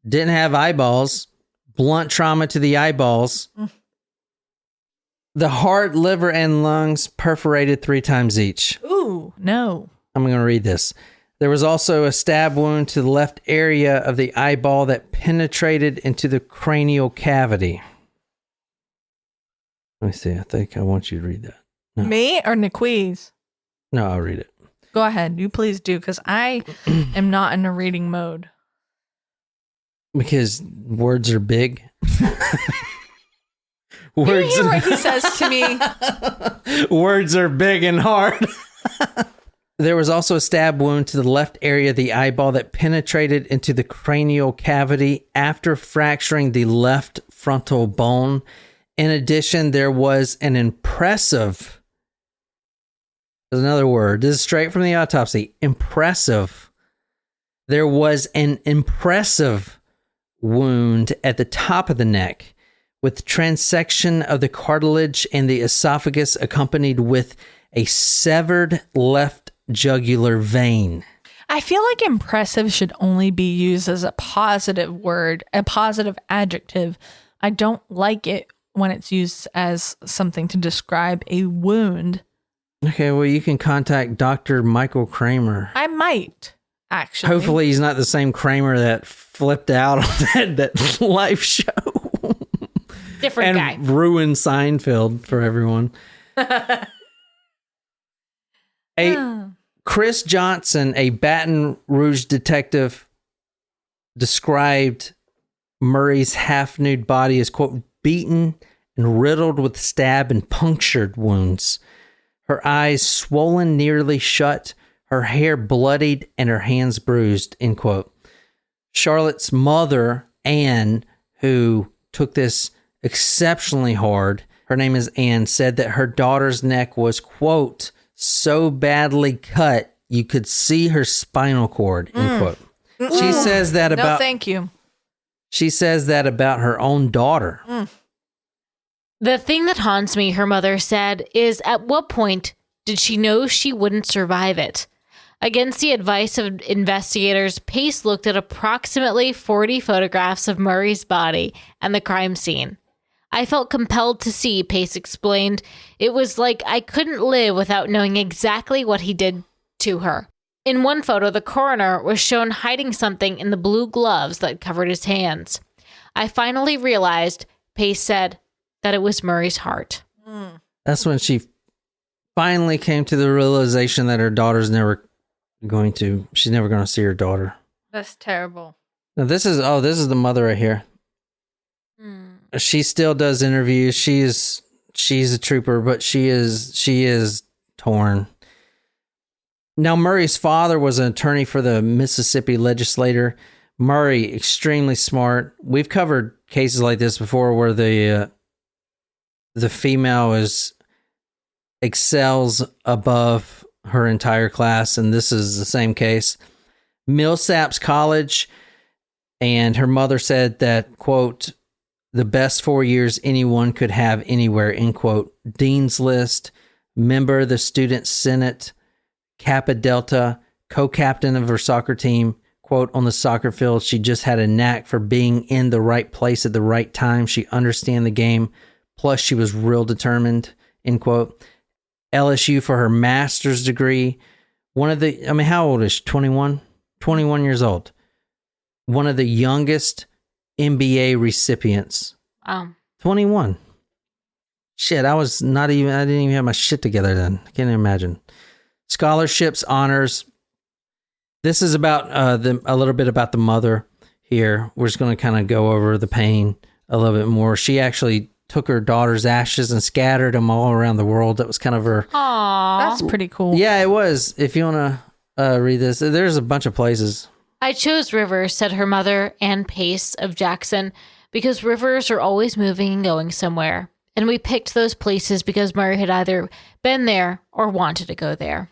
Didn't have eyeballs. Blunt trauma to the eyeballs. The heart, liver, and lungs perforated 3 times each. Ooh, no. I'm going to read this. There was also a stab wound to the left area of the eyeball that penetrated into the cranial cavity. Let me see. I think I want you to read that. No. Me or Niquiz? No, I'll read it. Go ahead. You please do, because I am not in a reading mode. Because words are big. You Words hear what he says to me? Words are big and hard. There was also a stab wound to the left area of the eyeball that penetrated into the cranial cavity after fracturing the left frontal bone. In addition, there was an impressive, there's another word, this is straight from the autopsy, impressive. There was an impressive wound at the top of the neck with transection of the cartilage and the esophagus accompanied with a severed left jugular vein. I feel like impressive should only be used as a positive word, a positive adjective. I don't like it when it's used as something to describe a wound. Okay, well, you can contact Dr. Michael Kramer. I might, actually. Hopefully he's not the same Kramer that flipped out on that live show. Different guy. And ruined Seinfeld for everyone. Chris Johnson, a Baton Rouge detective, described Murray's half-nude body as, quote, beaten and riddled with stab and punctured wounds. Her eyes swollen nearly shut, her hair bloodied, and her hands bruised, end quote. Charlotte's mother, Anne, who took this exceptionally hard, her name is Anne, said that her daughter's neck was, quote, so badly cut you could see her spinal cord, end quote. She says that about... No, thank you. She says that about her own daughter. The thing that haunts me, her mother said, is at what point did she know she wouldn't survive it? Against the advice of investigators, Pace looked at approximately 40 photographs of Murray's body and the crime scene. I felt compelled to see, Pace explained. It was like I couldn't live without knowing exactly what he did to her. In one photo, the coroner was shown hiding something in the blue gloves that covered his hands. I finally realized, Pace said, that it was Murray's heart. That's when she finally came to the realization that her daughter's she's never going to see her daughter. That's terrible. Now this is the mother right here. She still does interviews. She's a trooper, but she is torn. Now, Murray's father was an attorney for the Mississippi legislature. Murray, extremely smart. We've covered cases like this before where the female excels above her entire class, and this is the same case. Millsaps College, and her mother said that, quote, the best 4 years anyone could have anywhere, end quote. Dean's List, member of the Student Senate, Kappa Delta, co-captain of her soccer team, quote, on the soccer field, she just had a knack for being in the right place at the right time. She understand the game. Plus, she was real determined, end quote. LSU for her master's degree. How old is she? 21? 21 years old. One of the youngest MBA recipients. 21. Shit, I didn't even have my shit together then. I can't imagine. Scholarships, honors. This is about a little bit about the mother here. We're just going to kind of go over the pain a little bit more. She actually took her daughter's ashes and scattered them all around the world. That was kind of her. Aww. That's pretty cool. Yeah, it was. If you want to read this, there's a bunch of places. I chose River, said her mother, Ann Pace of Jackson, because rivers are always moving and going somewhere. And we picked those places because Murray had either been there or wanted to go there.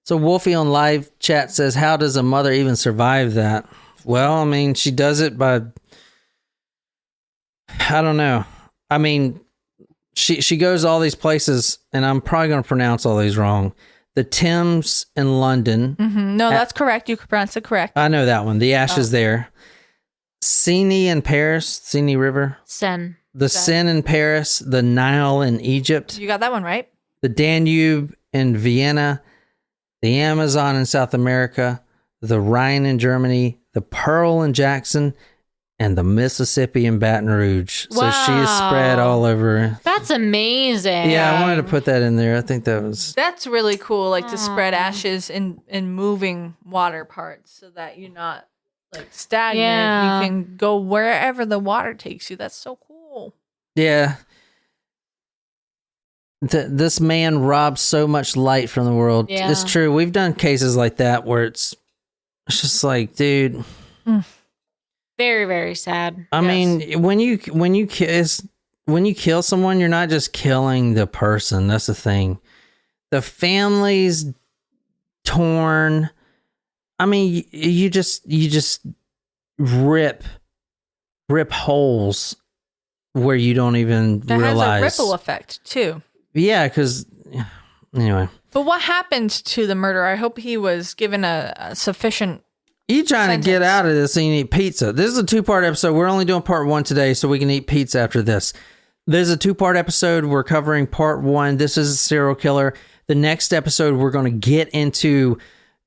So Wolfie on live chat says, how does a mother even survive that? Well, I mean, she does it by, I don't know. I mean, she goes all these places, and I'm probably going to pronounce all these wrong. The Thames in London. Mm-hmm. No, that's correct. You pronounced it correct. I know that one. The ashes there. Seine in Paris. Seine River. Seine. The Seine in Paris. The Nile in Egypt. You got that one right. The Danube in Vienna. The Amazon in South America. The Rhine in Germany. The Pearl in Jackson. And the Mississippi in Baton Rouge. So she is spread all over. That's amazing. Yeah, I wanted to put that in there. I think that's really cool. Like to spread ashes in moving water parts so that you're not like stagnant. Yeah. You can go wherever the water takes you. That's so cool. Yeah. This man robs so much light from the world. Yeah. It's true. We've done cases like that where it's just like, dude. Very, very sad. I mean, when you kill someone, you're not just killing the person. That's the thing. The family's torn. I mean, you just rip holes where you don't even realize. That has a ripple effect too. Yeah, because anyway. But what happened to the murderer? I hope he was given a sufficient. You trying to get out of this and you eat pizza. This is a 2-part episode. We're only doing part 1 today so we can eat pizza after this. This is a 2-part episode. We're covering part 1. This is a serial killer. The next episode, we're going to get into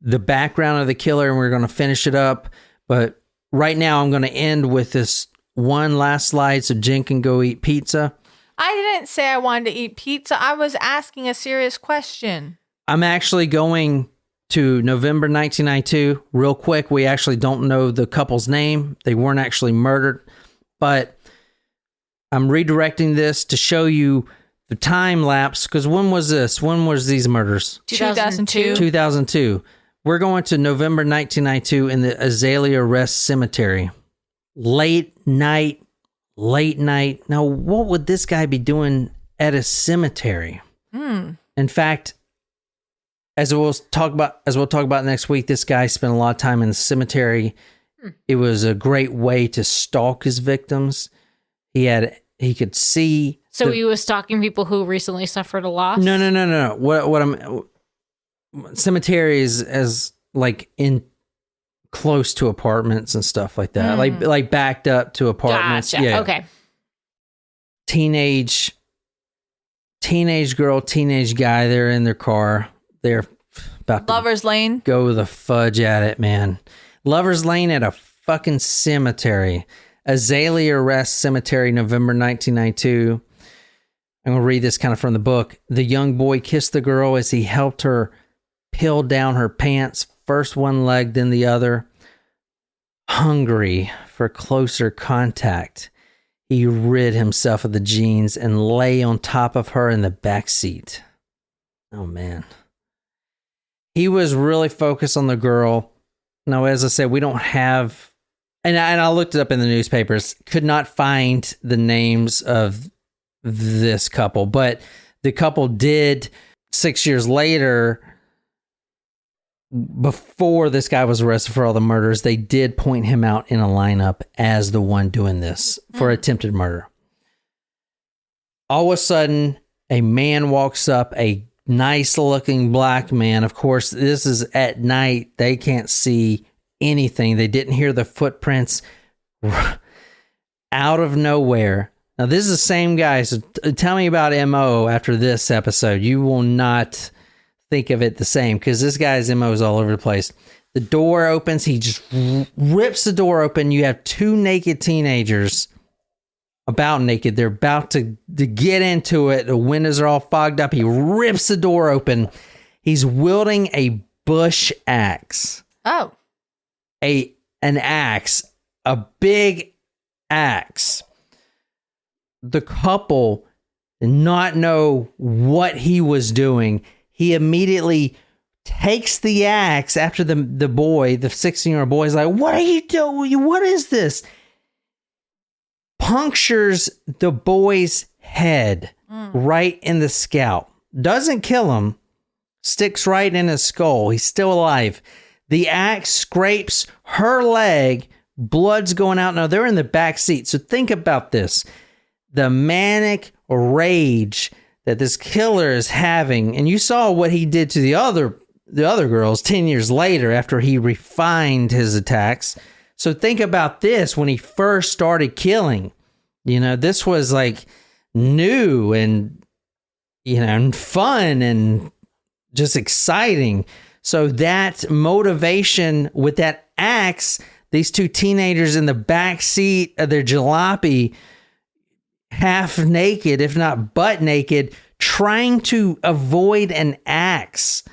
the background of the killer and we're going to finish it up. But right now, I'm going to end with this one last slide so Jen can go eat pizza. I didn't say I wanted to eat pizza. I was asking a serious question. I'm actually going to November 1992. Real quick, we actually don't know the couple's name. They weren't actually murdered, but I'm redirecting this to show you the time lapse. Because when was this? When was these murders? 2002. 2002. We're going to November 1992 in the Azalea Rest Cemetery. Late night. Now, what would this guy be doing at a cemetery? In fact, as we'll talk about next week, this guy spent a lot of time in the cemetery. It was a great way to stalk his victims. He could see. So he was stalking people who recently suffered a loss? No. Cemeteries as like in close to apartments and stuff like that. Like backed up to apartments. Gotcha. Yeah. Okay. Teenage girl, teenage guy, they're in their car. They're about to Lover's Lane. go the fudge at it, man. Lover's Lane at a fucking cemetery. Azalea Rest Cemetery, November 1992. I'm going to read this kind of from the book. The young boy kissed the girl as he helped her peel down her pants, first one leg, then the other. Hungry for closer contact, he rid himself of the jeans and lay on top of her in the back seat. Oh, man. He was really focused on the girl. Now, as I said, we don't have... And I looked it up in the newspapers. Could not find the names of this couple. But the couple did, 6 years later, before this guy was arrested for all the murders, they did point him out in a lineup as the one doing this for attempted murder. All of a sudden, a man walks up, a nice looking black man. Of course, this is at night. They can't see anything. They didn't hear the footprints. Out of nowhere. Now, this is the same guy. So tell me about MO after this episode. You will not think of it the same because this guy's MO is all over the place. The door opens. He just rips the door open. You have two naked teenagers, about naked. They're about to get into it. The windows are all fogged up. He rips the door open. He's wielding a bush axe. Oh. An axe. A big axe. The couple did not know what he was doing. He immediately takes the axe after the boy, the 16-year-old boy, is like, "What are you doing? What is this?" Punctures the boy's head right in the scalp. Doesn't kill him. Sticks right in his skull. He's still alive. The axe scrapes her leg. Blood's going out. Now, they're in the back seat. So think about this. The manic rage that this killer is having. And you saw what he did to the other girls 10 years later after he refined his attacks. So think about this when he first started killing. You know, this was like new and, you know, and fun and just exciting. So that motivation with that axe, these two teenagers in the back seat of their jalopy, half naked, if not butt naked, trying to avoid an axe,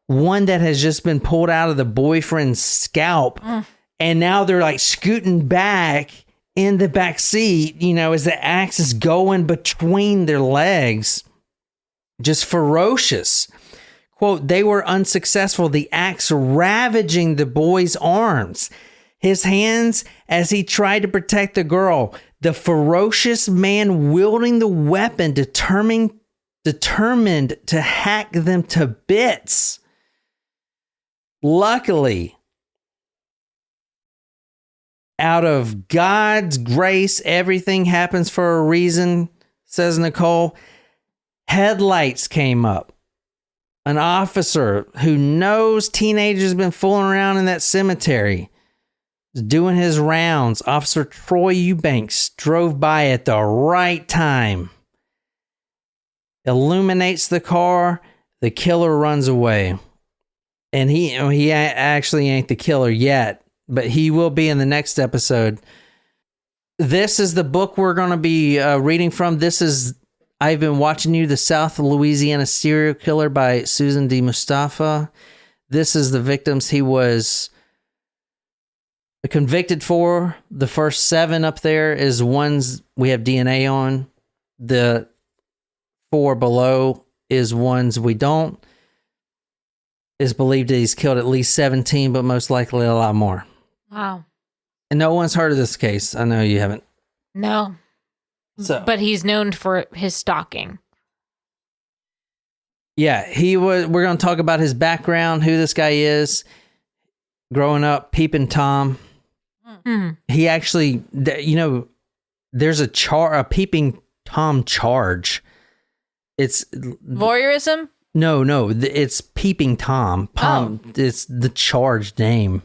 one that has just been pulled out of the boyfriend's scalp. And now they're like scooting back in the back seat, you know, as the axe is going between their legs. Just ferocious. Quote, "They were unsuccessful, the axe ravaging the boy's arms, his hands as he tried to protect the girl. The ferocious man wielding the weapon, determined to hack them to bits. Luckily, out of God's grace, everything happens for a reason," says Nicole. Headlights came up. An officer who knows teenagers have been fooling around in that cemetery is doing his rounds. Officer Troy Eubanks drove by at the right time. Illuminates the car. The killer runs away. And he actually ain't the killer yet, but he will be in the next episode. This is the book we're going to be reading from. This is I've Been Watching You, the South Louisiana Serial Killer by Susan D. Mustafa. This is the victims he was convicted for. The first 7 up there is ones we have DNA on. The 4 below is ones we don't. It's believed that he's killed at least 17, but most likely a lot more. Wow. And no one's heard of this case. I know you haven't. No. So, but he's known for his stalking. Yeah, we're going to talk about his background, who this guy is, growing up, peeping Tom. He actually, you know, there's a peeping Tom charge. It's voyeurism? No, it's peeping Tom. It's the charged name.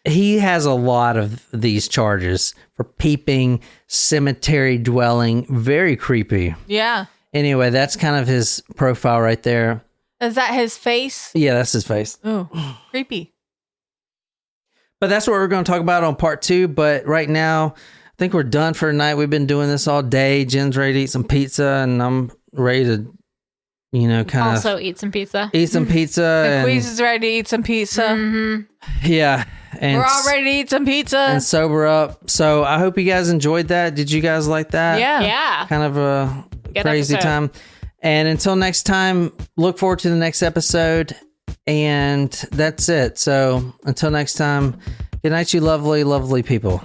He has a lot of these charges for peeping, cemetery dwelling. Very creepy. Yeah. Anyway, that's kind of his profile right there. Is that his face? Yeah, that's his face. Oh, creepy. But that's what we're going to talk about on part 2. But right now, I think we're done for tonight. We've been doing this all day. Jen's ready to eat some pizza, and I'm ready to, you know, kind of also eat some pizza. Eat some pizza. The Queez is ready to eat some pizza. Mm-hmm. Yeah. And we're all ready to eat some pizza. And sober up. So I hope you guys enjoyed that. Did you guys like that? Yeah. Kind of a Good crazy episode. time. And until next time, look forward to the next episode. And that's it. So until next time, good night, you lovely, lovely people.